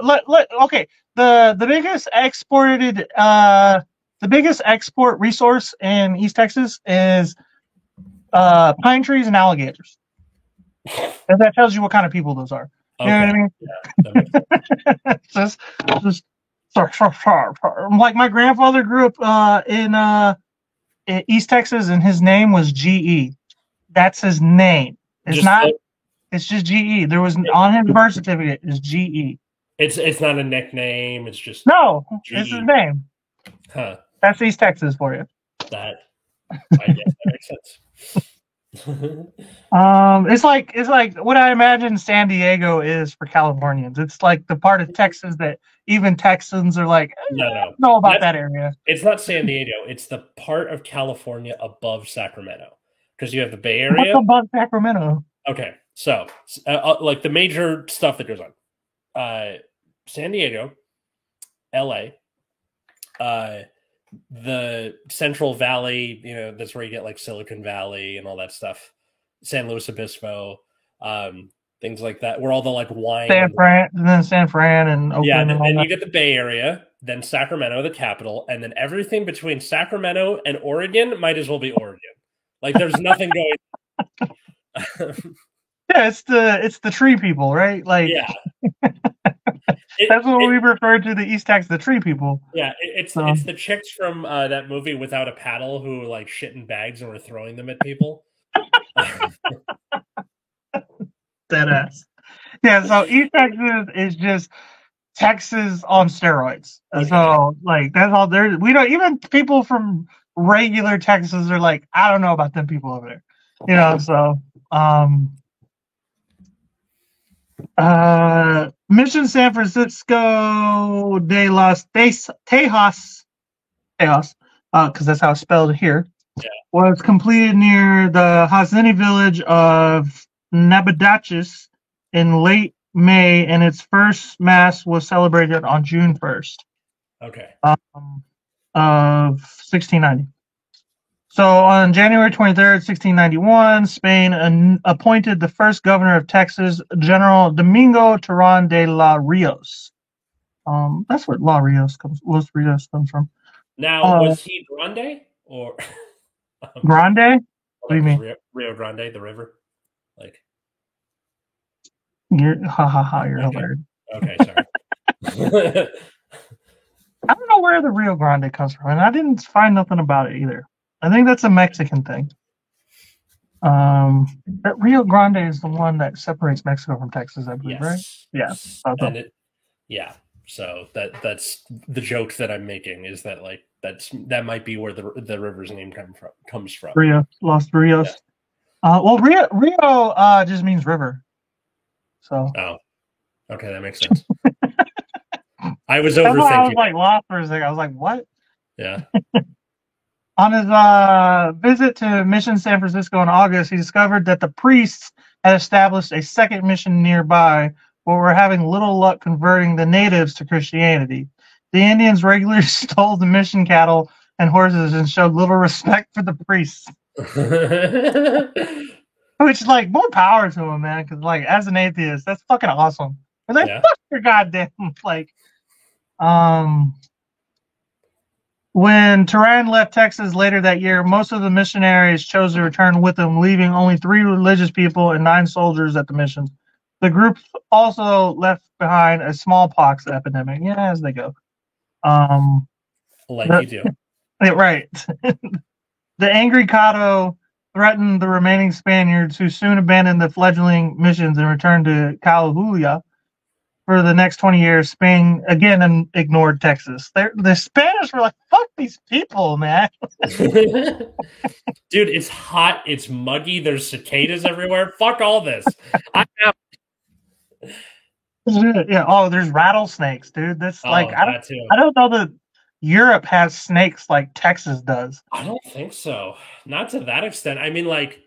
okay. The biggest export resource in East Texas is pine trees and alligators. And that tells you what kind of people those are. You know what I mean? Yeah, just like my grandfather grew up in East Texas, and his name was GE. That's his name. It's just not. It's just GE. There was on his birth certificate is GE. It's not a nickname. It's just no. GE. It's his name. Huh. That's East Texas for you. I guess that makes sense. It's like what I imagine San Diego is for Californians. It's like the part of Texas that even Texans are like, no. I don't know about that area. It's not San Diego. It's the part of California above Sacramento, because you have the Bay Area. What's above Sacramento? Okay, so like the major stuff that goes on, San Diego, LA, the Central Valley, that's where you get like Silicon Valley and all that stuff. San Luis Obispo, things like that, where all the like wine, San Fran, and Oakland. And then you get the Bay Area, then Sacramento, the capital, and then everything between Sacramento and Oregon might as well be Oregon. Like there's nothing going. Yeah, it's the tree people, right? Like yeah. That's what we refer to the East Texas, the tree people. Yeah, it's the chicks from that movie Without a Paddle who like shit in bags and were throwing them at people. Deadass. Yeah, so East Texas is just Texas on steroids. Okay. So like that's all there. We don't even people from regular Texas are like, I don't know about them people over there. So Mission San Francisco de los Tejas, because that's how it's spelled here, was completed near the Hassini village of Nabadachis in late May, and its first mass was celebrated on June 1st. Okay. Of 1690. So on January 23rd, 1691, Spain appointed the first governor of Texas, General Domingo Terán de los Rios. That's where Los Rios comes from. Now, was he Grande or Grande? What do you mean? Rio Grande, the river, like. You're hilarious. Okay, sorry. I don't know where the Rio Grande comes from, and I didn't find nothing about it either. I think that's a Mexican thing. That Rio Grande is the one that separates Mexico from Texas, I believe, right? Yes. Yeah. So that's the joke that I'm making, is that like that might be where the river's name comes from. Rio, Los Rios. Yeah. Well, Rio just means river. So. Oh, okay, that makes sense. I was overthinking. I was like lost for a second. I was like, what? Yeah. On his visit to Mission San Francisco in August, he discovered that the priests had established a second mission nearby, but were having little luck converting the natives to Christianity. The Indians regularly stole the mission cattle and horses and showed little respect for the priests. Which, like, more power to him, man. Because, like, as an atheist, that's fucking awesome. They're like, Yeah. fuck your goddamn, like, um, when Turan left Texas later that year, most of the missionaries chose to return with him, leaving only 3 religious people and 9 soldiers at the mission. The group also left behind a smallpox epidemic. Yeah, as they go. Like The, you do. right. The angry Cato threatened the remaining Spaniards, who soon abandoned the fledgling missions and returned to Calahua. For the next 20 years, Spain again ignored Texas. The Spanish were like, fuck these people, man. Dude, it's hot. It's muggy. There's cicadas everywhere. Fuck all this. I'm out. Yeah. Oh, there's rattlesnakes, dude. That's like Oh, that too. I don't know that Europe has snakes like Texas does. I don't think so. Not to that extent. I mean, like,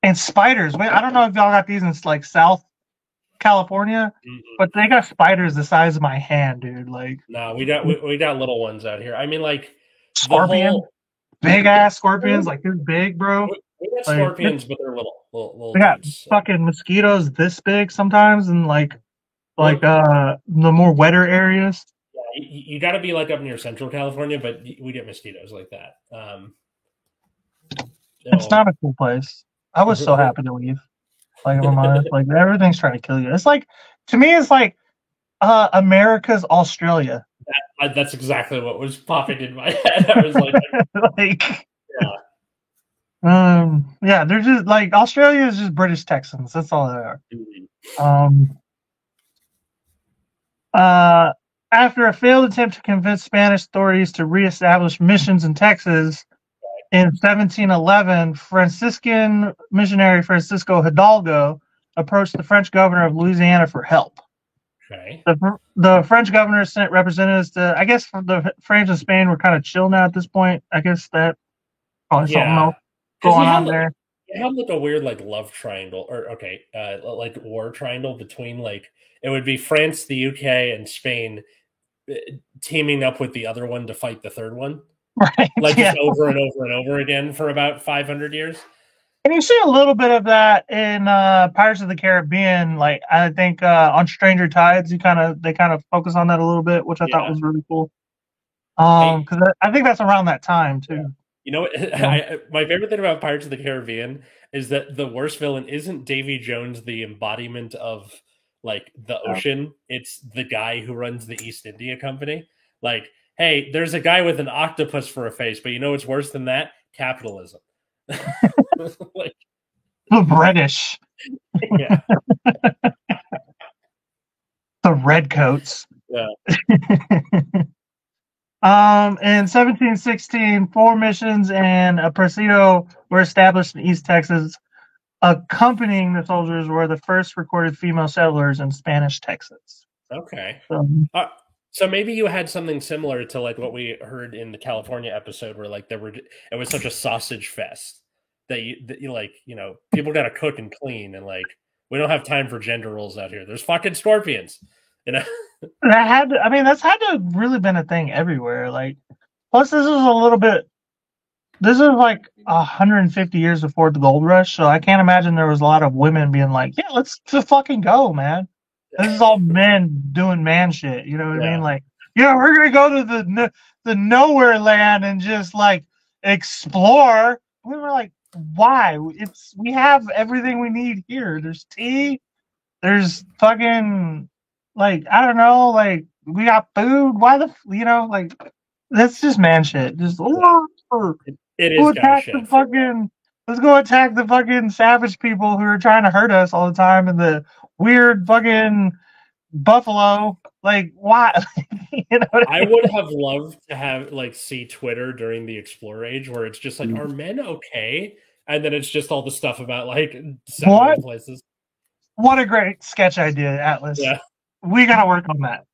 And spiders. Wait, I don't know if y'all got these in like South California, but they got spiders the size of my hand, dude. Like, no, we got little ones out here. I mean, like scorpion, big ass scorpions, like this big, bro. we got Like, scorpions, but they're little they got dudes. fucking mosquitoes this big sometimes, and like the more wetter areas. Yeah, you got to be like up near Central California, but we get mosquitoes like that. It's not a cool place. I was so happy to leave. Like, Vermont, like everything's trying to kill you. It's like, to me, it's like America's Australia. That's exactly what was popping in my head. I was like, like, yeah, they're just like Australia is just British Texans. That's all they are. After a failed attempt to convince Spanish authorities to reestablish missions in Texas in 1711, Franciscan missionary Francisco Hidalgo approached the French governor of Louisiana for help. Okay. The French governor sent representatives to, I guess the France and Spain were kind of chill now at this point. I guess that probably something else going on there. You have like a weird like love triangle or like war triangle between like it would be France, the UK, and Spain teaming up with the other one to fight the third one. Right. Like just over and over and over again for about 500 years. And you see a little bit of that in Pirates of the Caribbean. Like I think on Stranger Tides, they kind of focus on that a little bit, which I thought was really cool. Because I think that's around that time too. Yeah. You know, my favorite thing about Pirates of the Caribbean is that the worst villain isn't Davy Jones, the embodiment of like the ocean. It's the guy who runs the East India Company. Like, hey, there's a guy with an octopus for a face, but you know what's worse than that? Capitalism. Like, the British. Yeah. The redcoats. Yeah. In 1716, 4 missions and a presidio were established in East Texas. Accompanying the soldiers were the first recorded female settlers in Spanish Texas. Okay. So maybe you had something similar to like what we heard in the California episode, where like it was such a sausage fest that you like, you know, people got to cook and clean, and like we don't have time for gender roles out here. There's fucking scorpions, you know. That's had to have really been a thing everywhere. Like, plus this is like 150 years before the gold rush, so I can't imagine there was a lot of women being like, yeah, let's just fucking go, man. This is all men doing man shit. You know what I mean? Like, yeah, we're gonna go to the nowhere land and just like explore. We were like, why? We have everything we need here. There's tea. There's fucking like, I don't know, like we got food. Why like that's just man shit. Just it is attack the fucking. Let's go attack the fucking savage people who are trying to hurt us all the time in the weird fucking buffalo. Like, why? You know I would have loved to have like see Twitter during the Explore Age where it's just like, are men okay? And then it's just all the stuff about like what places. What a great sketch idea, Atlas. Yeah. We gotta work on that.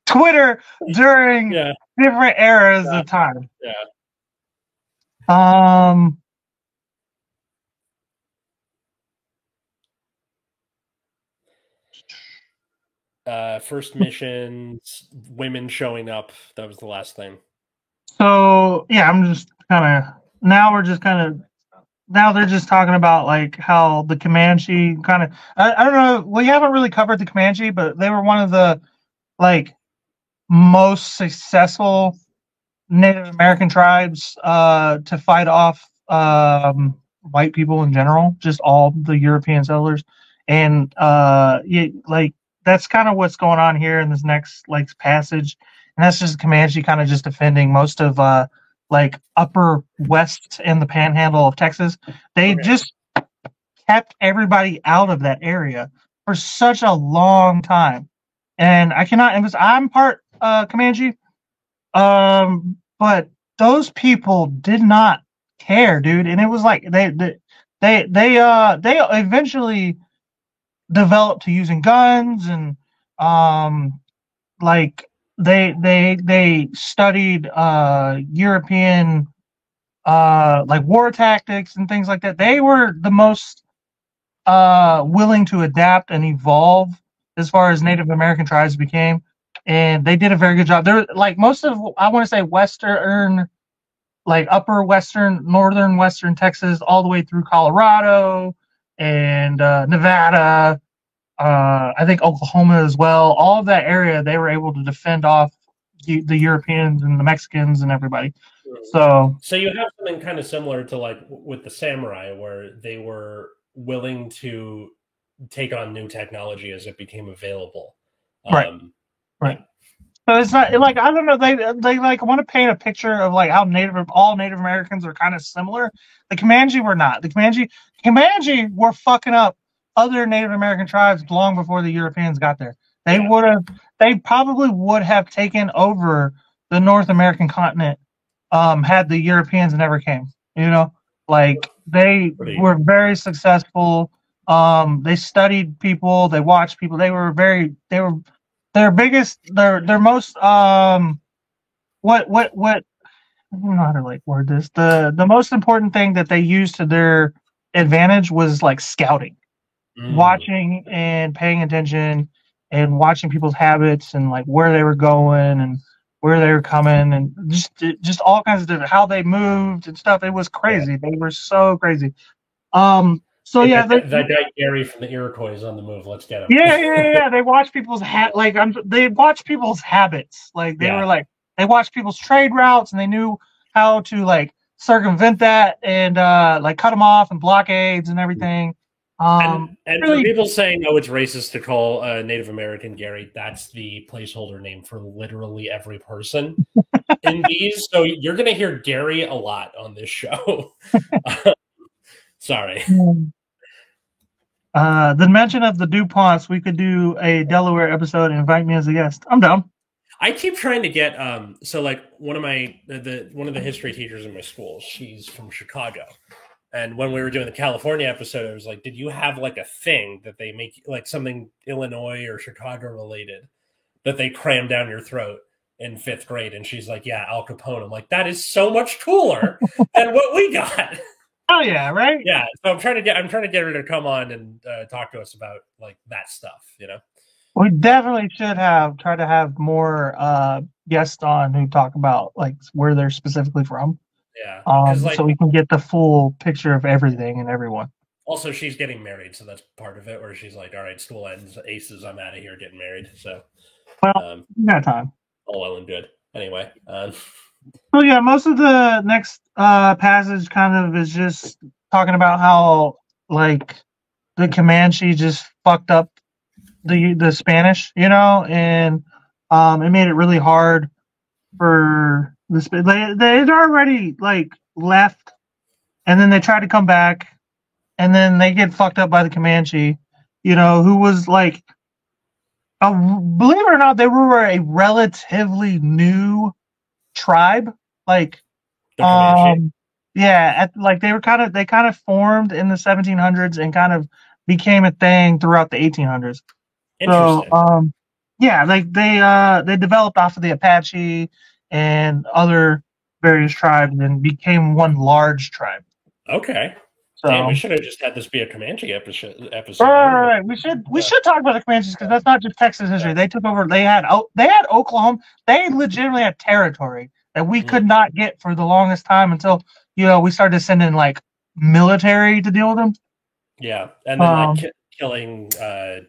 Twitter during Yeah. different eras Yeah. of time. Yeah. Um, First missions, women showing up. That was the last thing. so yeah, I'm just kind of now we're just kind of now they're just talking about like how the Comanche kind of I don't know, we haven't really covered the Comanche, but they were one of the like most successful Native American tribes to fight off white people in general, just all the European settlers, and like that's kind of what's going on here in this next like passage, and that's just Comanche kind of just defending most of like upper west and the Panhandle of Texas. They Okay. just kept everybody out of that area for such a long time, and I cannot emphasize. I'm part Comanche, but those people did not care, dude. And it was like they eventually developed to using guns and um like they studied European like war tactics and things like that. They were the most willing to adapt and evolve as far as Native American tribes became, and they did a very good job. They're like most of I want to say western, like upper western, northern western Texas, all the way through Colorado and Nevada. I think Oklahoma as well. All of that area, they were able to defend off the Europeans and the Mexicans and everybody. So So you have something kind of similar to like with the samurai, where they were willing to take on new technology as it became available. right, right. Yeah. So it's not like I don't know. They like want to paint a picture of like how all Native Americans are kind of similar. The Comanche were not. The Comanche were fucking up other Native American tribes long before the Europeans got there. They Yeah. would have. They probably would have taken over the North American continent had the Europeans never came. You know, like they were very successful. They studied people. They watched people. They were very. They were their biggest, their most what I don't know how to like word this. The most important thing that they used to their advantage was like scouting, watching and paying attention and watching people's habits and like where they were going and where they were coming and just all kinds of different how they moved and stuff. It was crazy. They were so crazy. So Hey, yeah, that guy Gary from the Iroquois is on the move. Let's get him. yeah. They watch people's they watch people's habits. Like they were like they watched people's trade routes and they knew how to like circumvent that and like cut them off and blockades and everything. And Really, for people saying, "Oh, it's racist to call Native American Gary," that's the placeholder name for literally every person in these. So you're going to hear Gary a lot on this show. Sorry. the mention of the DuPonts, we could do a Delaware episode and invite me as a guest. I'm down. I keep trying to get so like one of the history teachers in my school, she's from Chicago. And when we were doing the California episode, I was like, did you have like a thing that they make like something Illinois or Chicago related that they cram down your throat in 5th grade? And she's like, yeah, Al Capone. I'm like, that is so much cooler than what we got. Oh yeah, right? Yeah. So I'm trying to get her to come on and talk to us about like that stuff, you know? We definitely should try to have more guests on who talk about like where they're specifically from. Yeah. Like, so we can get the full picture of everything and everyone. Also, she's getting married, so that's part of it. Where she's like, "All right, school ends, aces, I'm out of here, getting married." So, well, we got time. All well and good. Anyway, so yeah, most of the next passage kind of is just talking about how like the Comanche just fucked up the Spanish, you know, and it made it really hard for the they had already like left, and then they tried to come back, and then they get fucked up by the Comanche, you know, who was like, believe it or not, they were a relatively new tribe, like, yeah, like they kind of formed in the 1700s and kind of became a thing throughout the 1800s. So, Yeah, like they developed off of the Apache and other various tribes and became one large tribe. Okay. Damn, we So should have just had this be a Comanche episode. I don't know. right, we should talk about the Comanches because that's not just Texas history. They took over. They had Oklahoma. They legitimately had territory that we could Mm, not get for the longest time until we started sending like military to deal with them. yeah, and then like Um, killing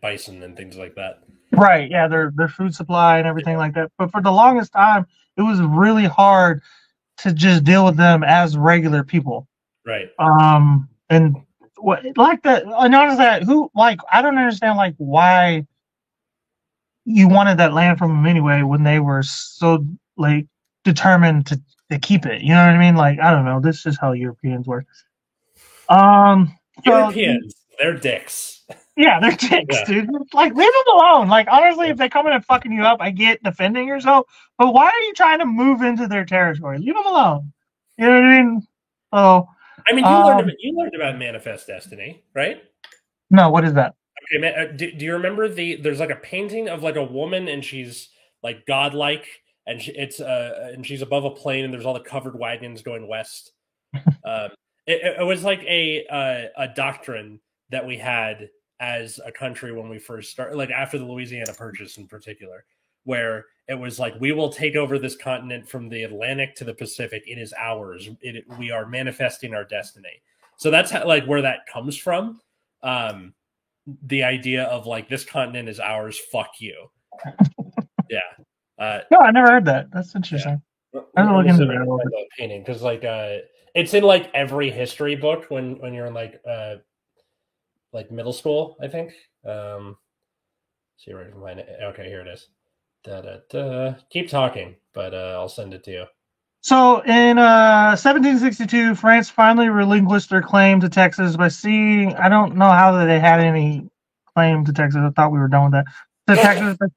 bison and things like that. right, yeah, their food supply and everything Yeah, like that. But for the longest time, it was really hard to just deal with them as regular people. right. And what like that? I noticed that who like I don't understand like why you wanted that land from them anyway when they were so like determined to keep it. You know what I mean? Like I don't know. This is how Europeans work. Um. So Europeans, they're dicks. yeah, they're dicks, Yeah, dude. Like leave them alone. Like honestly, if they come in and fucking you up, I get defending yourself. But why are you trying to move into their territory? Leave them alone. You know what I mean? So, I mean, um, you learned about Manifest Destiny, right? no, what is that? Okay, man, do you remember there's like a painting of like a woman and she's like godlike and and she's above a plane and there's all the covered wagons going west. Um, it was like a doctrine that we had as a country when we first started, like after the Louisiana Purchase in particular, where it was like we will take over this continent from the Atlantic to the Pacific. It is ours. We are manifesting our destiny. So that's like where that comes from. Um, the idea of like this continent is ours. Fuck you. Yeah. No, I never heard that. That's Yeah. interesting. I have to Let look me see into if I that a can little find bit. the painting because like it's in like every history book when you're in like middle school, I think. See where I can find it. Okay, here it is. Da, da, da. Keep talking, but I'll send it to you. So in 1762, France finally relinquished their claim to Texas by ceding. I don't know how they had any claim to Texas. I thought we were done with that. To Texas, but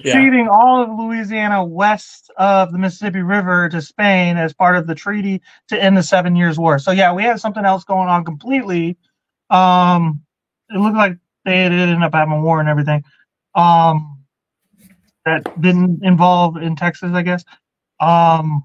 Yeah. ceding all of Louisiana west of the Mississippi River to Spain as part of the treaty to end the 7 Years' War. So yeah, we had something else going on completely. It looked like they did end up having a war and everything. Um, that didn't involve in Texas, I guess. Um,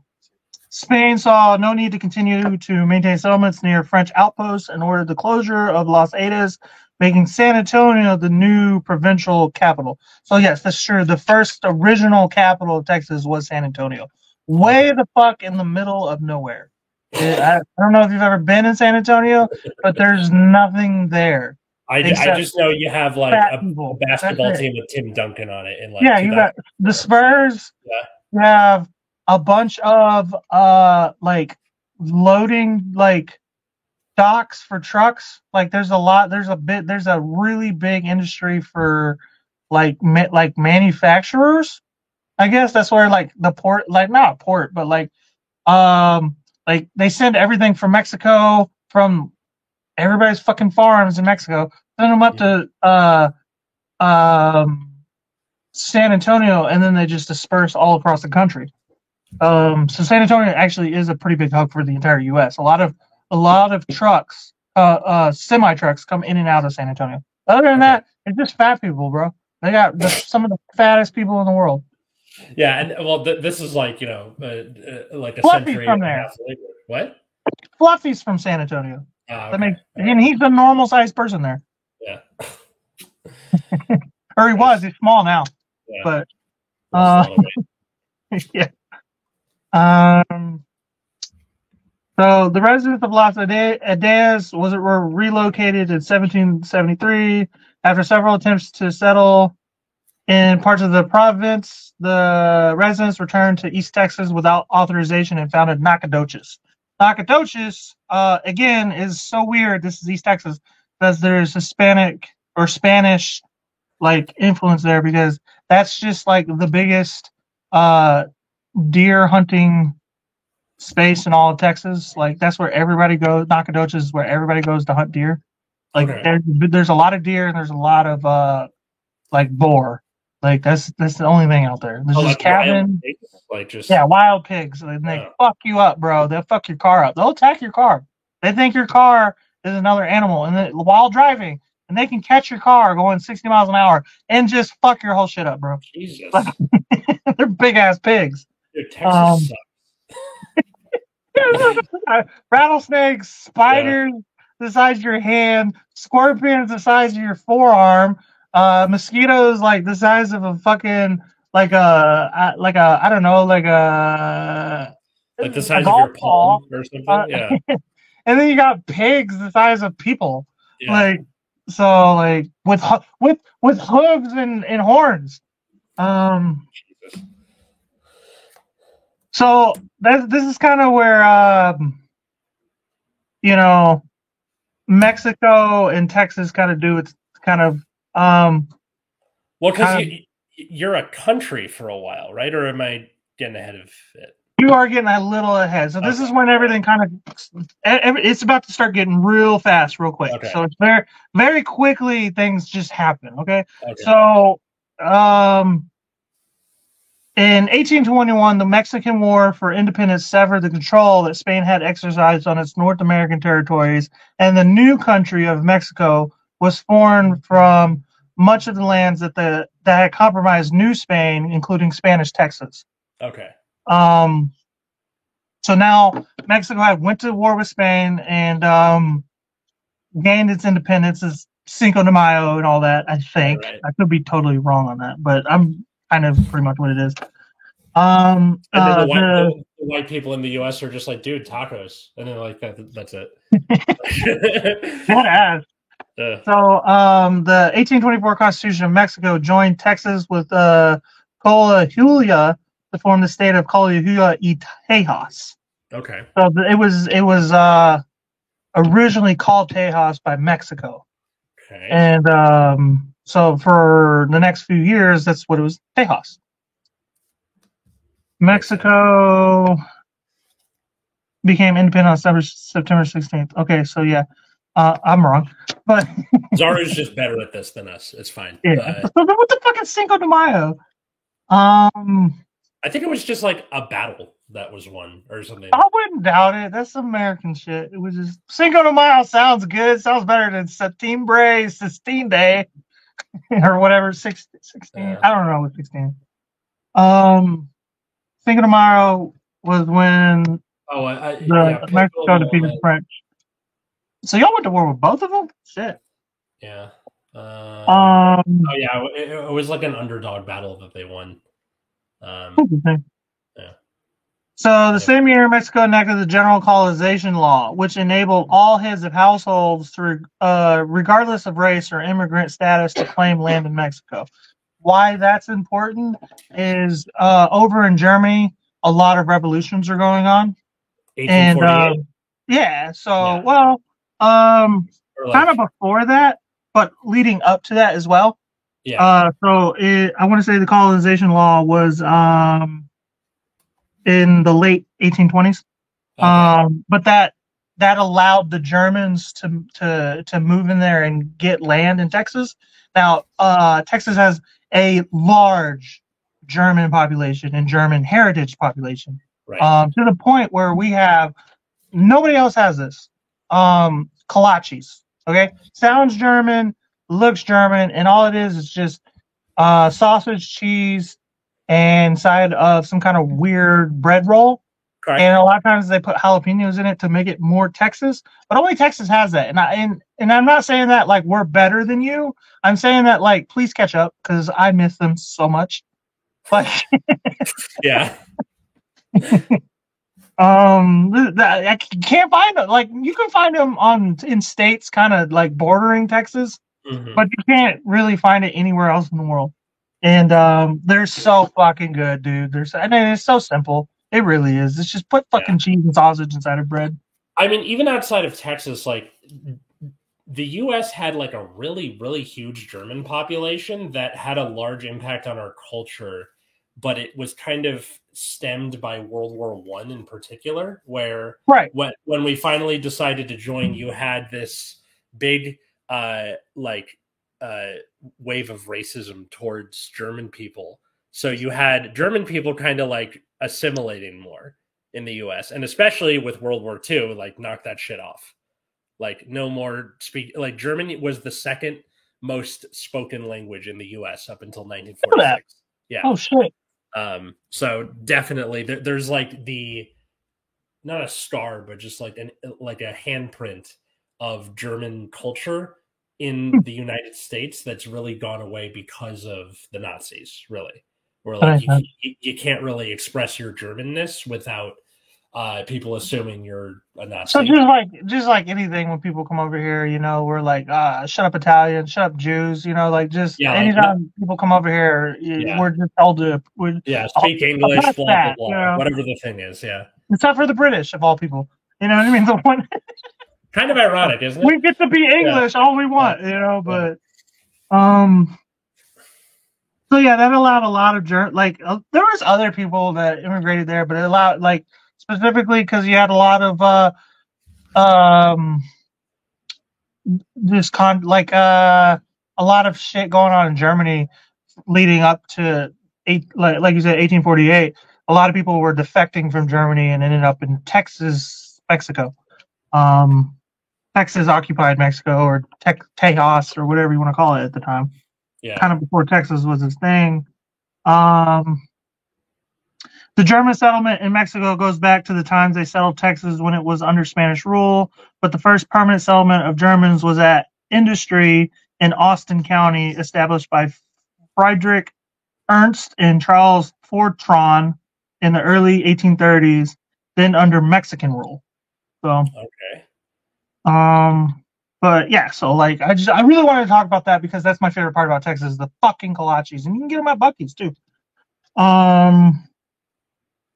Spain saw no need to continue to maintain settlements near French outposts and ordered the closure of Los Angeles, making San Antonio the new provincial capital. So yes, that's true. The first original capital of Texas was San Antonio, way Okay. the fuck in the middle of nowhere. I don't know if you've ever been in San Antonio, but there's nothing there I except just know you have like fat a people. That's basketball it. team with Tim Duncan on it in like Yeah, you got the 2004. Spurs. Yeah. You have a bunch of like loading like docks for trucks. Like there's a really big industry for like manufacturers. I guess that's where like the port, like not port, but like they send everything from Mexico, from everybody's fucking farms in Mexico, send them up Mhm. to um San Antonio, and then they just disperse all across the country. So San Antonio actually is a pretty big hub for the entire U.S. A lot of trucks, semi trucks, come in and out of San Antonio. Other than Okay. that, it's just fat people, bro. They got some of the fattest people in the world. Yeah, and well, this is like like a Fluffy's century from and a there. half later. What? Fluffy's from San Antonio. Ah, That okay. makes, All right. and he's a normal sized person there, Yeah. or he was. Nice. He's small now, Yeah. but Lost a uh, lot of weight. yeah. Um, So the residents of Las Ideas were relocated in 1773 after several attempts to settle in parts of the province. The residents returned to East Texas without authorization and founded Nacogdoches. Nacogdoches, again, is so weird. This is East Texas because there's Hispanic or Spanish like influence there because that's just like the biggest uh, deer hunting space in all of Texas. Like that's where everybody goes. Nacogdoches is where everybody goes to hunt deer. Like Okay. there's a lot of deer and there's a lot of like boar. Like that's the only thing out there. There's Oh, just like wild cabin. pigs? Like just Yeah, wild pigs. And they oh, fuck you up, bro. They'll fuck your car up. They'll attack your car. They think your car is another animal, and then, while driving, and they can catch your car going 60 miles an hour and just fuck your whole shit up, bro. Jesus. They're big ass pigs. Dude, Texas sucks. Rattlesnakes, spiders the size of your hand, scorpions the size of your forearm, mosquitoes like the size of a fucking I don't know, like the a size of golf your ball. palm or something. Yeah. And then you got pigs the size of people. Yeah. Like so, like with hooves and horns. Jesus. So this is kind of where you know, Mexico and Texas kind of do its kind of well, because you're a country for a while, right? Or am I getting ahead of it? You are getting a little ahead. So this is when everything kind of it's about to start getting real fast, real quick. Okay. So it's very, very quickly things just happen. Okay. Okay. So in 1821, the Mexican War for Independence severed the control that Spain had exercised on its North American territories, and the new country of Mexico was formed from much of the lands that had compromised New Spain, including Spanish Texas. Okay. So now Mexico had went to war with Spain and gained its independence as Cinco de Mayo and all that. I think I could be totally wrong on that, but I'm kind of pretty much what it is. And then the white people in the U.S. are just like, dude, tacos, and then like that's it. Badass. So the 1824 Constitution of Mexico joined Texas with Coahuila to form the state of Coahuila y Tejas. Okay. So it was originally called Tejas by Mexico. Okay. And so for the next few years, that's what it was, Tejas. Mexico became independent on September 16th. Okay, so yeah, I'm wrong, but Zaru's just better at this than us. It's fine. Yeah. What the fuck is Cinco de Mayo? I think it was just like a battle that was won or something. I wouldn't doubt it. That's American shit. It was just Cinco de Mayo sounds good. Sounds better than Septembre 16 Day or whatever. 16. Yeah. I don't know what 16. Cinco de Mayo was when Mexico defeated the French. So y'all went to war with both of them? Shit. Yeah. Oh yeah, it was like an underdog battle that they won. Yeah. So the same year, Mexico enacted the General Colonization Law, which enabled all heads of households, regardless of race or immigrant status, to claim land in Mexico. Why that's important is over in Germany, a lot of revolutions are going on. 1848? And yeah, so kind of before that, but leading up to that as well. Yeah. I want to say the colonization law was in the late 1820s. Okay. But that allowed the Germans to move in there and get land in Texas. Now, Texas has a large German population and German heritage population, right. To the point where we have nobody else has this. Kolaches, okay, sounds German, looks German, and all it is just sausage, cheese, and side of some kind of weird bread roll. Correct. And a lot of times they put jalapenos in it to make it more Texas, but only Texas has that. And I'm not saying that like we're better than you. I'm saying that like please catch up because I miss them so much. But yeah. I can't find them. Like you can find them in states kind of like bordering Texas, but you can't really find it anywhere else in the world. And they're so fucking good, dude. It's so simple. It really is. It's just put fucking cheese and sausage inside of bread. I mean, even outside of Texas, like the U.S. had like a really, really huge German population that had a large impact on our culture, but it was kind of stemmed by World War I in particular, where when we finally decided to join, you had this big wave of racism towards German people. So you had German people kind of like assimilating more in the U.S. and especially with World War II, like knock that shit off. Like no more speak. Like German was the second most spoken language in the U.S. up until Look at that. 1946. Yeah. Oh shit. So definitely there's like the not a star, but just like a handprint of German culture in the United States that's really gone away because of the Nazis. Really, where like you can't really express your Germanness without people assuming you're a So Nazi. just like anything, when people come over here, we're like, shut up Italian, shut up Jews, like just Yeah, like anytime people come over here, we're just told to speak English, blah blah that, blah, whatever the thing is. Yeah, except for the British of all people. You know what I mean? The one kind of ironic, isn't it? we get to be English all we want, but so yeah, that allowed a lot of there was other people that immigrated there, but it allowed specifically because you had a lot of a lot of shit going on in Germany leading up to like you said 1848. A lot of people were defecting from Germany and ended up in Texas, Mexico. Texas occupied Mexico, or Tejas, or whatever you want to call it at the time. Yeah, kind of before Texas was his thing. The German settlement in Mexico goes back to the times they settled Texas when it was under Spanish rule, but the first permanent settlement of Germans was at Industry in Austin County, established by Friedrich Ernst and Charles Fortran in the early 1830s, then under Mexican rule. So, okay. But yeah, so I really wanted to talk about that because that's my favorite part about Texas, the fucking kolaches, and you can get them at Buc-ee's too.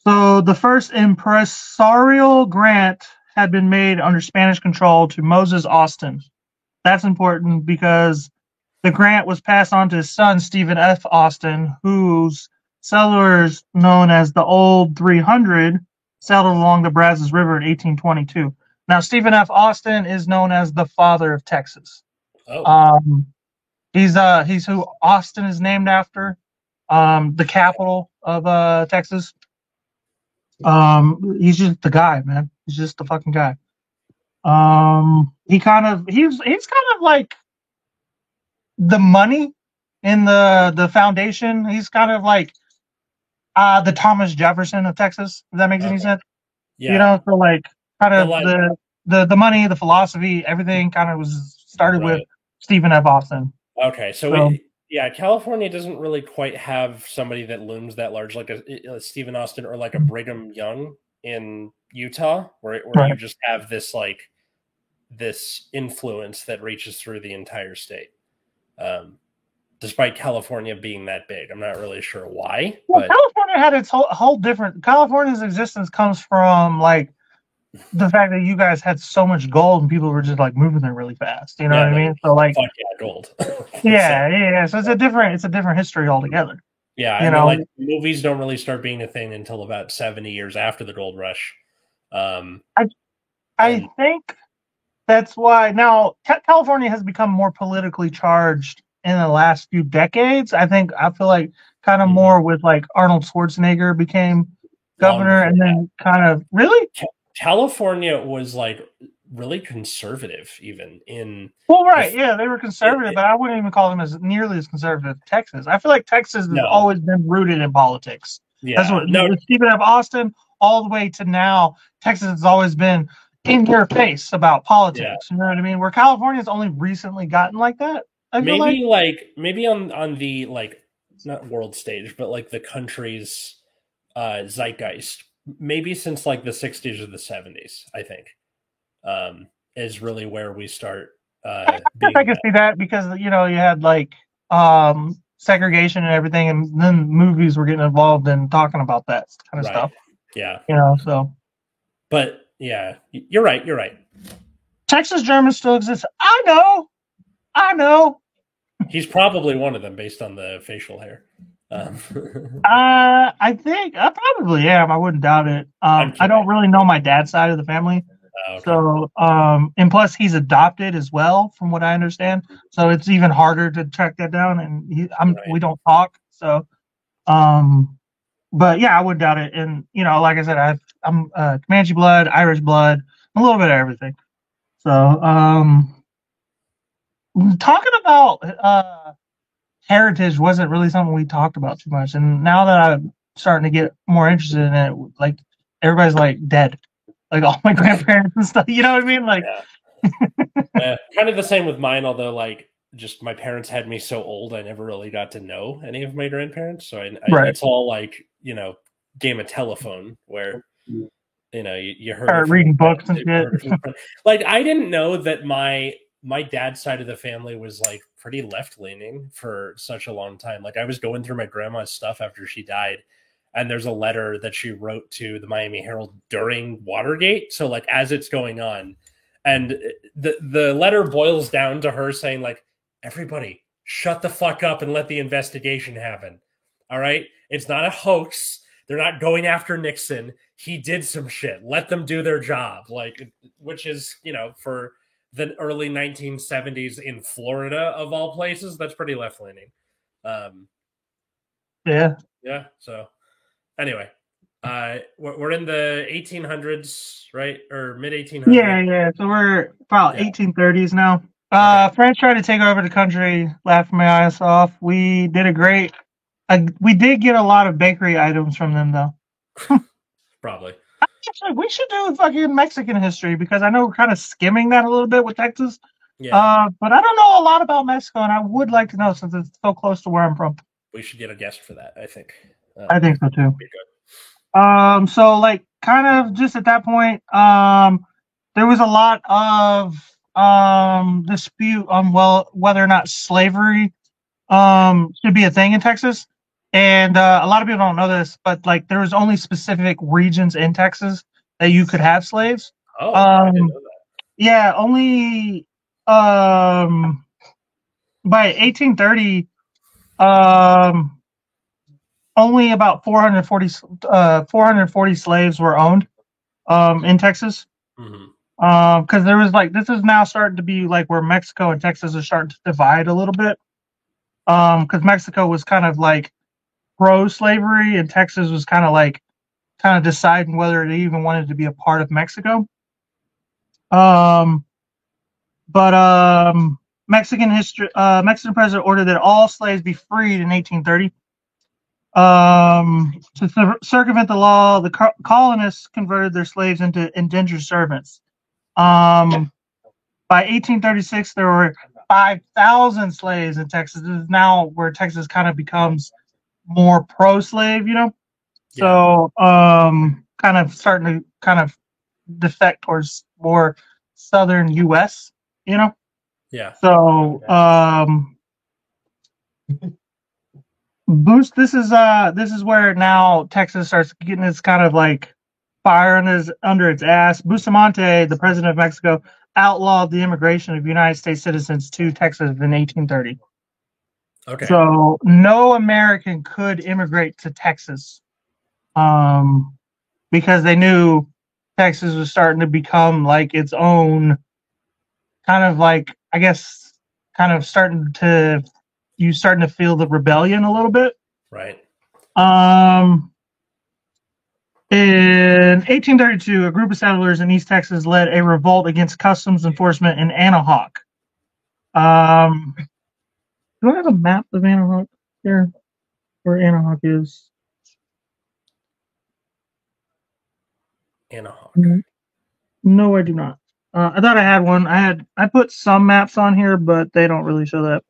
So the first impresarial grant had been made under Spanish control to Moses Austin. That's important because the grant was passed on to his son, Stephen F. Austin, whose settlers, known as the Old 300, settled along the Brazos River in 1822. Now, Stephen F. Austin is known as the father of Texas. Oh. He's who Austin is named after, the capital of Texas. He's just the guy, man. He's just the fucking guy. He's kind of like the money in the foundation. He's kind of like the Thomas Jefferson of Texas. If that makes any sense? Yeah. So kind of the money, the philosophy, everything kind of was started with Stephen F. Austin. Okay, so California doesn't really quite have somebody that looms that large, like a Stephen Austin or like a Brigham Young in Utah, where you just have this influence that reaches through the entire state. Despite California being that big, I'm not really sure why. Well, California had its whole different. California's existence comes from the fact that you guys had so much gold and people were just moving there really fast. You know what I mean? So fuck yeah, gold. yeah. So it's a different history altogether. Yeah, I mean, movies don't really start being a thing until about 70 years after the gold rush. I think that's why now California has become more politically charged in the last few decades. I feel like kind of more with Arnold Schwarzenegger became governor, and then kind of really. California was really conservative, even in. Well, right, yeah, they were conservative, but I wouldn't even call them as nearly as conservative as Texas. I feel like Texas has always been rooted in politics. Yeah, that's what Stephen F. Austin all the way to now. Texas has always been in your face about politics. Yeah. You know what I mean? Where California's only recently gotten like that. Maybe on the not world stage, but the country's zeitgeist. Maybe since the 60s or the 70s, I think, is really where we start. I can see that because you had segregation and everything, and then movies were getting involved in talking about that kind of stuff. Yeah, so. But yeah, you're right. Texas Germans still exist. I know. He's probably one of them based on the facial hair. I think I probably am. I wouldn't doubt it. I don't really know my dad's side of the family. Okay. So, and plus he's adopted as well, from what I understand. So it's even harder to track that down. And we don't talk. So, but yeah, I wouldn't doubt it. And like I said, I'm Comanche blood, Irish blood, a little bit of everything. So, talking about heritage wasn't really something we talked about too much, and now that I'm starting to get more interested in it, like everybody's like dead, like all my grandparents and stuff. You know what I mean? Like, kind of the same with mine. Although, like, just my parents had me so old, I never really got to know any of my grandparents. So right, it's all like game of telephone where you heard it start from reading books and shit. like I didn't know that my dad's side of the family was like pretty left leaning for such a long time. Like I was going through my grandma's stuff after she died, and there's a letter that she wrote to the Miami Herald during Watergate. So like as it's going on, and the letter boils down to her saying like, everybody shut the fuck up and let the investigation happen. All right, it's not a hoax. They're not going after Nixon. He did some shit. Let them do their job. Like, which is, for the early 1970s in Florida, of all places, that's pretty left leaning. Yeah. Yeah. So, anyway, we're in the 1800s, right? Or mid 1800s? Yeah. So we're about 1830s now. Okay. French tried to take over the country, laughing my ass off. We did we did get a lot of bakery items from them, though. Probably. Actually, we should do fucking Mexican history because I know we're kind of skimming that a little bit with Texas. Yeah. But I don't know a lot about Mexico, and I would like to know since it's so close to where I'm from. We should get a guest for that, I think. I think so too. Be good. So like kind of just at that point, there was a lot of dispute on whether or not slavery should be a thing in Texas. And a lot of people don't know this, but like there was only specific regions in Texas that you could have slaves. Oh, I didn't know that. Yeah, only by 1830, only about 440 slaves were owned in Texas. Because there was like this is now starting to be like where Mexico and Texas are starting to divide a little bit. Because Mexico was kind of like pro-slavery, and Texas was kind of deciding whether it even wanted to be a part of Mexico. Mexican president ordered that all slaves be freed in 1830. To circumvent the law, the colonists converted their slaves into indentured servants. By 1836, there were 5,000 slaves in Texas. This is now where Texas kind of becomes more pro-slave, So, kind of starting to kind of defect towards more southern U.S., Yeah. So, boost. This is where now Texas starts getting its kind of like fire under its ass. Bustamante, the president of Mexico, outlawed the immigration of United States citizens to Texas in 1830. Okay. So no American could immigrate to Texas, because they knew Texas was starting to become like its own kind of like, I guess, kind of starting to feel the rebellion a little bit. Right. In 1832, a group of settlers in East Texas led a revolt against customs enforcement in Anahuac. Do I have a map of Anahuac here? Where Anahuac is? Anahuac. No, I do not. I thought I had one. I put some maps on here, but they don't really show that.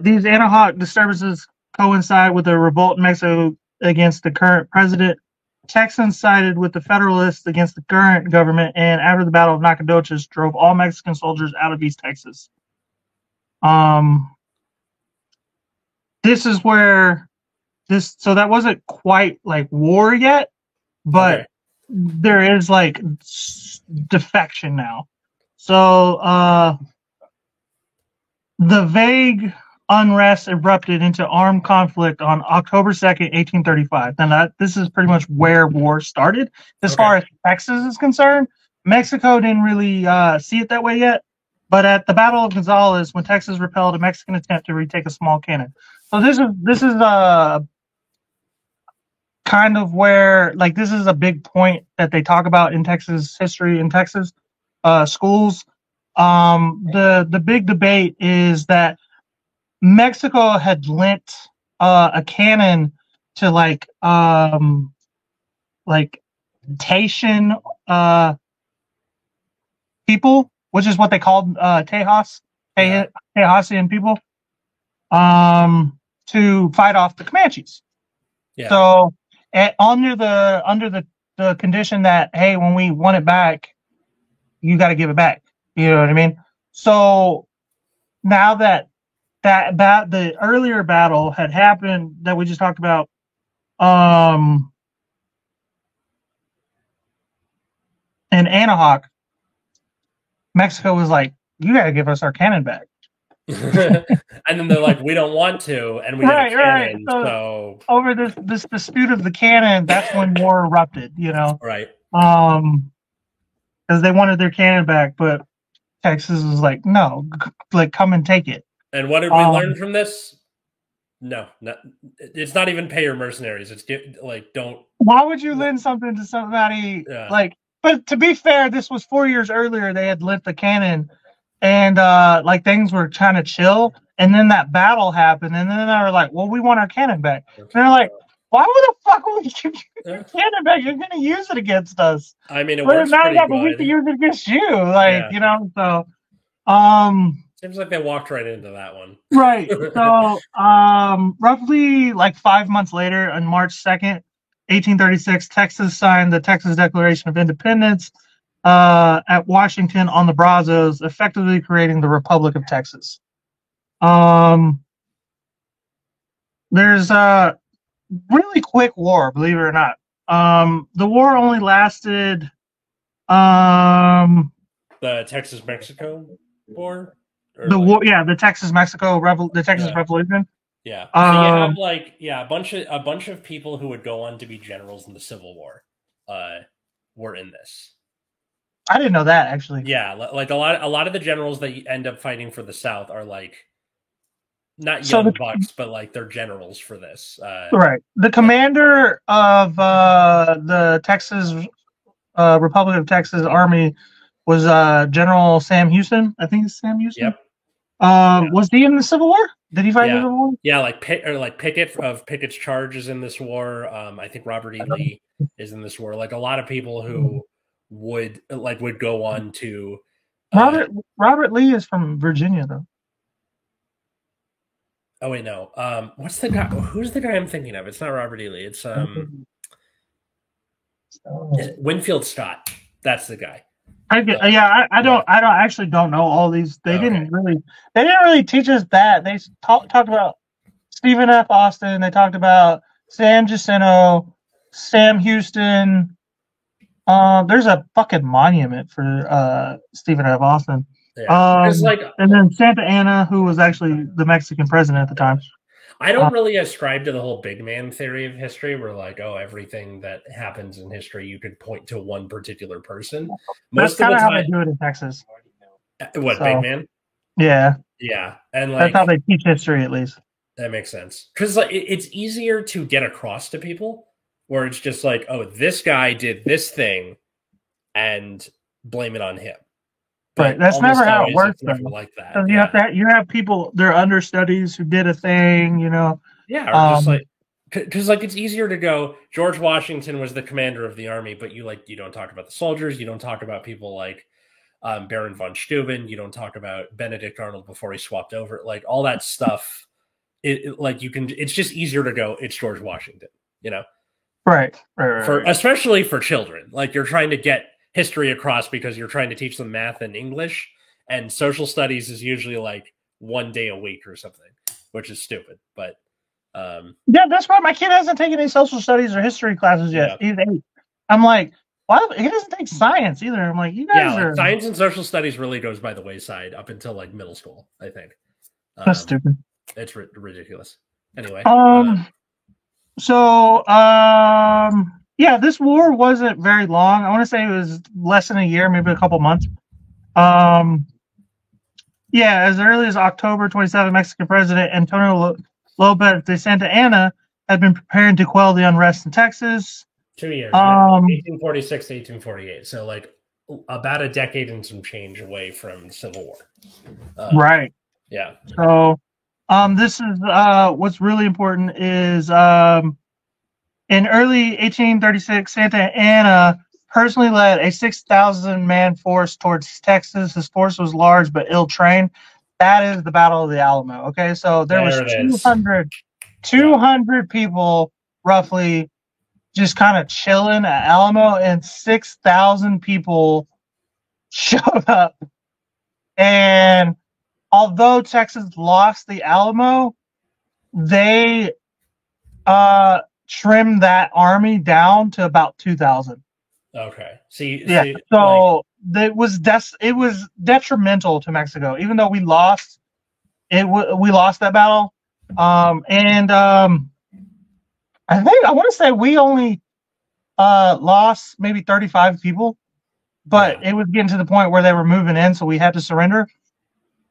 These Anahuac disturbances coincide with a revolt in Mexico against the current president. Texans sided with the Federalists against the current government, and after the Battle of Nacogdoches, drove all Mexican soldiers out of East Texas. This is where so that wasn't quite like war yet, but there is like defection now. So the vague unrest erupted into armed conflict on October 2nd, 1835. And this is pretty much where war started. As far as Texas is concerned, Mexico didn't really see it that way yet. But at the Battle of Gonzales, when Texas repelled a Mexican attempt to retake a small cannon. So this is kind of where, like, this is a big point that they talk about in Texas history in Texas. schools. The big debate is that Mexico had lent a cannon to like Tahitian people, which is what they called Tehasian people, to fight off the Comanches. Yeah. So under the condition that, hey, when we want it back, you got to give it back. You know what I mean? So now that the earlier battle had happened that we just talked about, in Anahuac, Mexico was like, you got to give us our cannon back. And then they're like, we don't want to, and we got a cannon. So over this dispute of the cannon, that's when war erupted. You know, right? Because they wanted their cannon back, but Texas was like, no, like come and take it. And what did we learn from this? No, it's not even pay your mercenaries. It's like, don't. Why would you lend something to somebody like? But to be fair, this was 4 years earlier. They had lit the cannon, and like things were trying to chill. And then that battle happened, and then they were like, "Well, we want our cannon back." And they're like, "Why would the fuck would we give you your cannon back? You're going to use it against us." I mean, it works pretty good. But we can use it against you, you know. So, seems like they walked right into that one. Right. So, roughly like 5 months later, on March 2nd, 1836, Texas signed the Texas Declaration of Independence at Washington on the Brazos, effectively creating the Republic of Texas. There's a really quick war, believe it or not. The war only lasted the Texas-Mexico War? The Texas-Mexico Revolution. Yeah. So you have a bunch of people who would go on to be generals in the Civil War were in this. I didn't know that, actually. Yeah, like a lot of the generals that end up fighting for the South are like not young bucks, but like they're generals for this. Right. The commander of the Texas Republic of Texas Army was General Sam Houston. I think it's Sam Houston. Yep. Was he in the Civil War? Did he fight in the Civil War? Yeah, like Pickett's charge is in this war. I think Robert E. Lee is in this war. Like a lot of people who would go on to Robert Lee is from Virginia, though. Oh wait, no. What's the guy? Who's the guy I'm thinking of? It's not Robert E. Lee. It's Winfield Scott. That's the guy. I actually don't know all these. They didn't really teach us that. They talked about Stephen F. Austin. They talked about Sam Jacinto, Sam Houston. There's a fucking monument for Stephen F. Austin. Yeah. And then Santa Anna, who was actually the Mexican president at the time. I don't really ascribe to the whole big man theory of history where like, oh, everything that happens in history, you could point to one particular person. That's kind of how they do it in Texas. What, big man? Yeah. Yeah. And that's how they teach history, at least. That makes sense. Because like, it's easier to get across to people where it's just like, oh, this guy did this thing and blame it on him. Right, that's never how it works. Never like that. You have people, they're understudies who did a thing, you know. Yeah, or just like because like it's easier to go. George Washington was the commander of the army, but you don't talk about the soldiers. You don't talk about people like Baron von Steuben. You don't talk about Benedict Arnold before he swapped over. Like all that stuff. It's just easier to go. It's George Washington, you know. Right. Especially for children, like you're trying to get history across because you're trying to teach them math and English, and social studies is usually like 1 day a week or something, which is stupid. But yeah, that's why my kid hasn't taken any social studies or history classes yet. Yeah. He's 8. I'm like, why? He doesn't take science either. I'm like, you guys are science and social studies really goes by the wayside up until like middle school, I think. That's stupid. It's ridiculous. Anyway. Yeah, this war wasn't very long. I want to say it was less than a year, maybe a couple months. Yeah, as early as October 27, Mexican President Antonio Lopez de Santa Anna had been preparing to quell the unrest in Texas. 2 years, 1846 to 1848. So like about a decade and some change away from Civil War. Right. Yeah. So, this is what's really important is in early 1836, Santa Anna personally led a 6,000-man force towards Texas. His force was large but ill-trained. That is the Battle of the Alamo. Okay, so there was 200 people roughly just kind of chilling at Alamo, and 6,000 people showed up. And although Texas lost the Alamo, they trimmed that army down to about 2,000. Okay. So it was detrimental to Mexico, even though we lost we lost that battle. I think I want to say we only lost maybe 35 people, but it was getting to the point where they were moving in, so we had to surrender.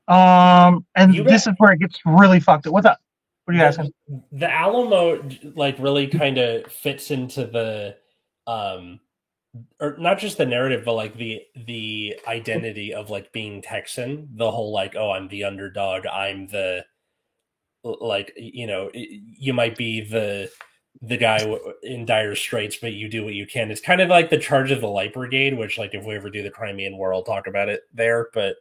This is where it gets really fucked up. What's up? What are you asking? The Alamo like really kind of fits into the or not just the narrative, but like the identity of like being Texan. The whole like, oh, I'm the underdog. I'm the like, you know, you might be the guy in dire straits, but you do what you can. It's kind of like the Charge of the Light Brigade, which like if we ever do the Crimean War, I'll talk about it there. But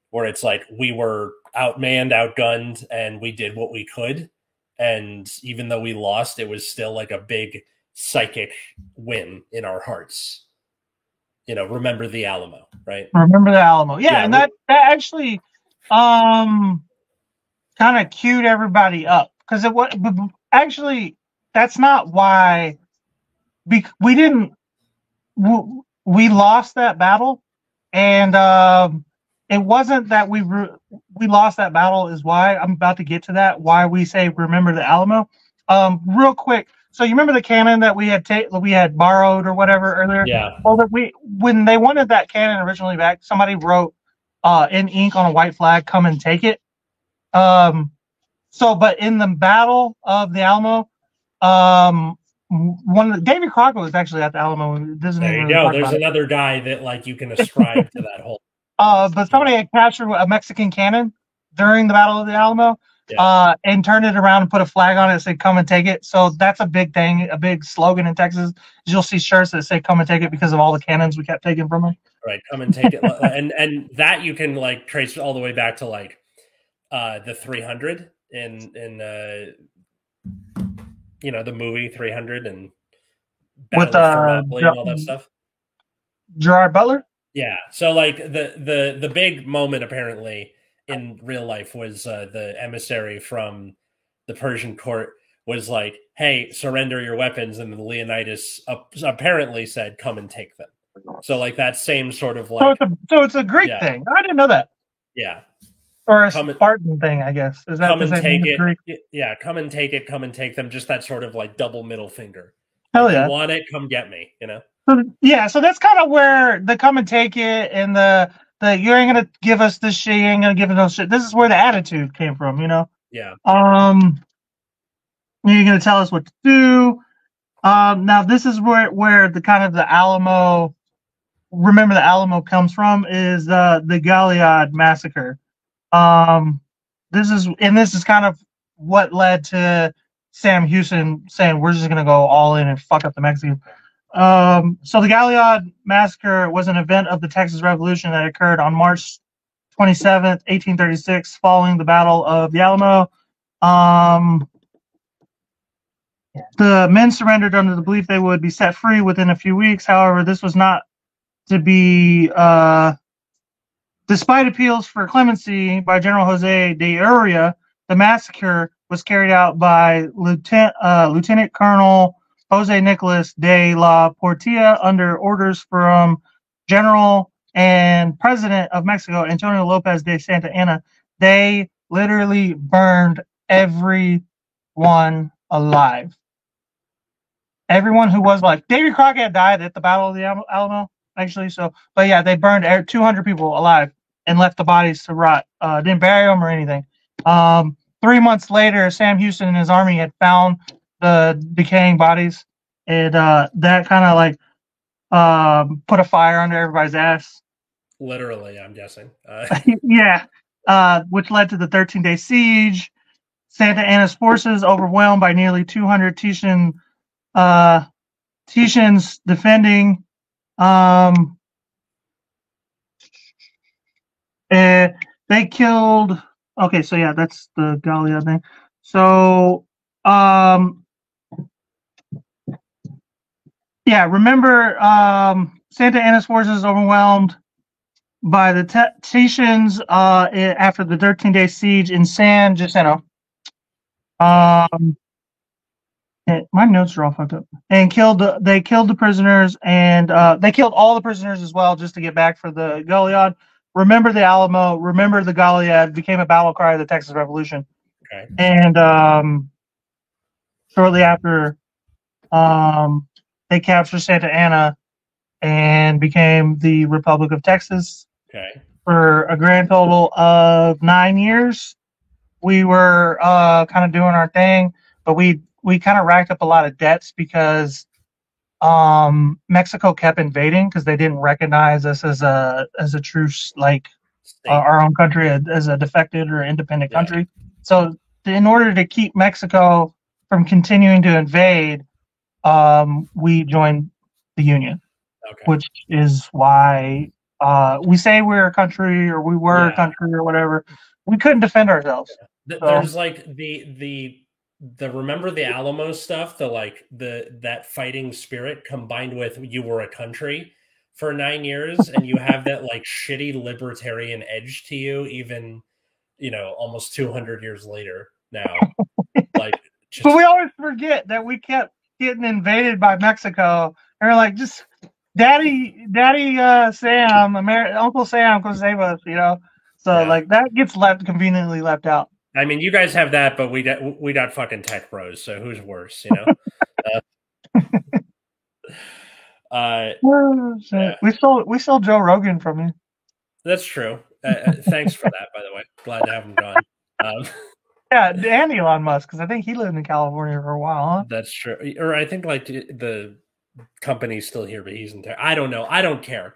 where it's like we were outmanned, outgunned, and we did what we could. And even though we lost, it was still like a big psychic win in our hearts. You know, remember the Alamo, right? Remember the Alamo. Yeah, and that actually kind of queued everybody up, because it was actually that's not why we lost that battle, and it wasn't that we lost that battle is why I'm about to get to that, why we say remember the Alamo. Real quick, so you remember the cannon that we had borrowed or whatever earlier? Yeah. Well, when they wanted that cannon originally back, somebody wrote in ink on a white flag, "Come and take it." But in the Battle of the Alamo, David Crockett was actually at the Alamo. There you go. There's another guy that like you can ascribe to that whole. But somebody had captured a Mexican cannon during the Battle of the Alamo, and turned it around and put a flag on it that said "Come and take it." So that's a big thing, a big slogan in Texas. You'll see shirts that say "Come and take it" because of all the cannons we kept taking from them. Right, come and take it, and that you can like trace all the way back to like the 300 in you know, the movie 300 and with and all that stuff. Gerard Butler. Yeah, so like the big moment apparently in real life was the emissary from the Persian court was like, "Hey, surrender your weapons," and then Leonidas apparently said, "Come and take them." So like that same sort of like. So it's a Greek thing. I didn't know that. Yeah. Or a Spartan thing, I guess. Is that come and take it? Greek? Yeah, come and take it. Come and take them. Just that sort of like double middle finger. Hell yeah! You want it? Come get me. You know. So that's kind of where the "come and take it" and the "you ain't gonna give us this shit, you ain't gonna give us no shit." This is where the attitude came from, you know. Yeah. You're gonna tell us what to do. Now this is where the kind of the Alamo. Remember the Alamo comes from is the Galliard massacre. This is kind of what led to Sam Houston saying we're just gonna go all in and fuck up the Mexicans. So the Galliard massacre was an event of the Texas Revolution that occurred on March 27th, 1836, following the Battle of the Alamo. The men surrendered under the belief they would be set free within a few weeks. However, this was not to be. Despite appeals for clemency by General Jose de Urrea, the massacre was carried out by Lieutenant Colonel Jose Nicolas de la Portilla under orders from General and President of Mexico, Antonio Lopez de Santa Anna. They literally burned everyone alive. Everyone who was like, Davy Crockett died at the Battle of the Alamo, actually. So, but yeah, they burned 200 people alive and left the bodies to rot. Didn't bury them or anything. 3 months later, Sam Houston and his army had found the decaying bodies, and that kind of like put a fire under everybody's ass. Literally, I'm guessing. Yeah, which led to the 13-day siege. Santa Anna's forces, overwhelmed by nearly 200 Titians defending. Um, they killed. Okay, so yeah, that's the Gallia thing. So, yeah, remember, Santa Anna's forces overwhelmed by the Titians after the 13-day siege in San Jacinto. My notes are all fucked up. And they killed the prisoners, and they killed all the prisoners as well, just to get back for the Galliad. Remember the Alamo, remember the Galliad became a battle cry of the Texas Revolution. Okay. And shortly after, they captured Santa Anna and became the Republic of Texas. Okay. For a grand total of 9 years. We were kind of doing our thing, but we kind of racked up a lot of debts because Mexico kept invading because they didn't recognize us as a true our own country as a defected or independent country. So in order to keep Mexico from continuing to invade, we joined the Union, which is why we say we're a country or we were a country or whatever. We couldn't defend ourselves. There's like the remember the Alamo stuff, that fighting spirit combined with you were a country for 9 years, and you have that like shitty libertarian edge to you, even almost 200 years later now. Like, but we always forget that we kept getting invaded by Mexico, and we're like, just Daddy Sam, Uncle Sam, come save us, So like that gets conveniently left out. I mean, you guys have that, but we got fucking tech bros. So who's worse, Yeah. We stole Joe Rogan from you. That's true. Thanks for that, by the way. Glad to have him gone. Yeah, and Elon Musk, because I think he lived in California for a while, huh? That's true. Or I think like the company's still here, but he's in there. I don't know. I don't care.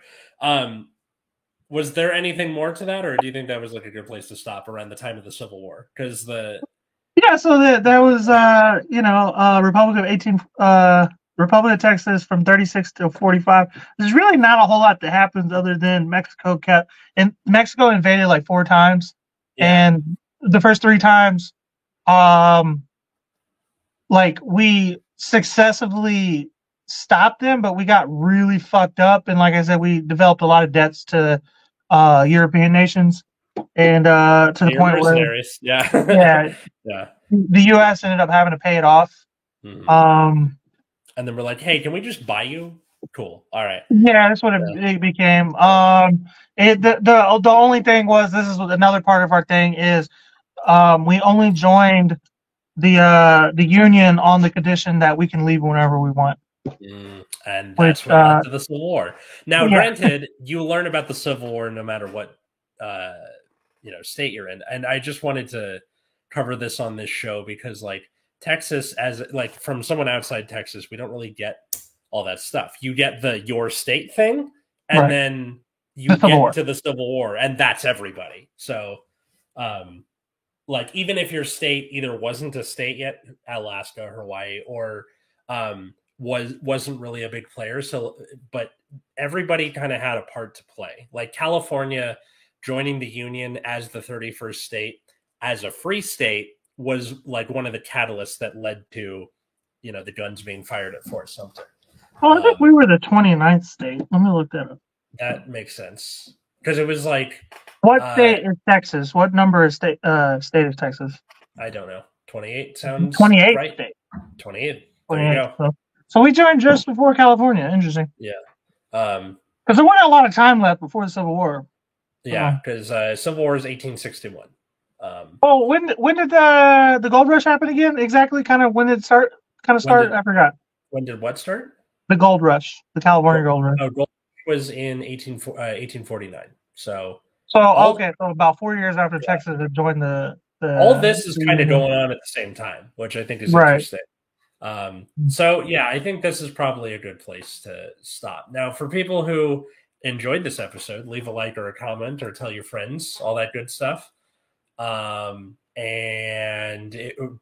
Was there anything more to that, or do you think that was like a good place to stop around the time of the Civil War? Because so that was Republic of Texas from 36 to 45. There's really not a whole lot that happens other than Mexico invaded like 4 times, and the first 3 times, like we successively stopped them, but we got really fucked up, and like I said, we developed a lot of debts to European nations, and to the point where the U.S. ended up having to pay it off. Mm-hmm. And then we're like, hey, can we just buy you? Cool. All right. Yeah, that's what it became. The only thing was, this is another part of our thing is, we only joined the Union on the condition that we can leave whenever we want. And that's what led to the Civil War. Now, granted, you learn about the Civil War no matter what state you're in, and I just wanted to cover this on this show because, like, Texas, as like from someone outside Texas, we don't really get all that stuff. You get your state thing, and then you get into the Civil War, and that's everybody. So, like, even if your state either wasn't a state yet, Alaska, Hawaii, or wasn't really a big player, but everybody kind of had a part to play. Like California joining the Union as the 31st state, as a free state, was like one of the catalysts that led to, the guns being fired at Fort Sumter. Oh, I think we were the 29th state. Let me look that up. That makes sense. Because it was like... What state is Texas? What number is state of Texas? I don't know. 28 sounds 28 right. State. 28. There you go. So we joined just before California. Interesting. Yeah. Because there wasn't a lot of time left before the Civil War. Yeah, because Civil War is 1861. When did the gold rush happen again? Exactly, when did it start? I forgot. When did what start? The gold rush, the California gold rush. No, gold was in 1849. So about 4 years after Texas had joined the all this is kind of going on at the same time, which I think is interesting. So yeah, I think this is probably a good place to stop. Now, for people who enjoyed this episode, leave a like or a comment or tell your friends, all that good stuff. And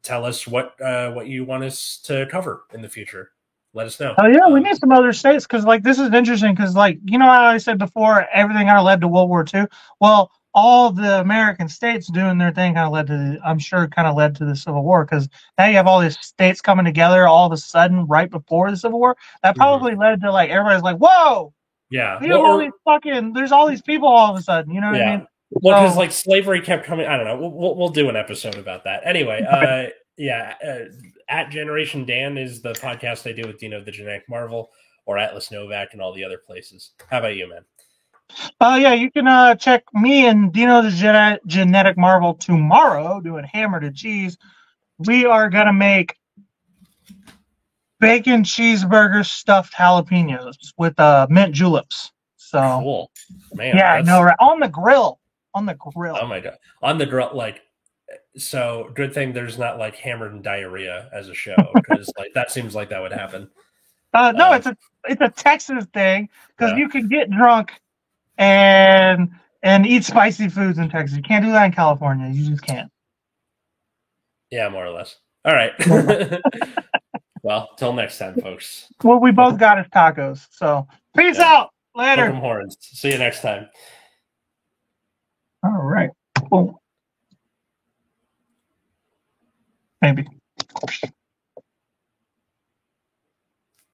tell us what you want us to cover in the future. Let us know. Oh yeah, we need some other states because like this is interesting because like you know how I said before everything kind of led to World War II. Well, all the American states doing their thing kind of led to I'm sure kind of led to the Civil War because now you have all these states coming together all of a sudden right before the Civil War. That probably led to like everybody's like, whoa, yeah, we have all these there's all these people all of a sudden. You know what I mean? Well, because like slavery kept coming. I don't know. We'll do an episode about that. Anyway, yeah. At Generation Dan is the podcast I do with Dino the Genetic Marvel, or Atlas Novak, and all the other places. How about you, man? Yeah, you can check me and Dino the Genetic Marvel tomorrow doing Hammer to Cheese. We are gonna make bacon cheeseburger stuffed jalapenos with mint juleps. So cool, man. Yeah, I know, right? On the grill. On the grill. Oh my god, on the grill, like. So good thing there's not like Hammered and Diarrhea as a show because like that seems like that would happen. No, it's a Texas thing because you can get drunk and eat spicy foods in Texas. You can't do that in California. You just can't. Yeah, more or less. All right. Well, till next time, folks. What we both got is tacos. So peace out. Later. Welcome horns. See you next time. All right. Cool. Maybe.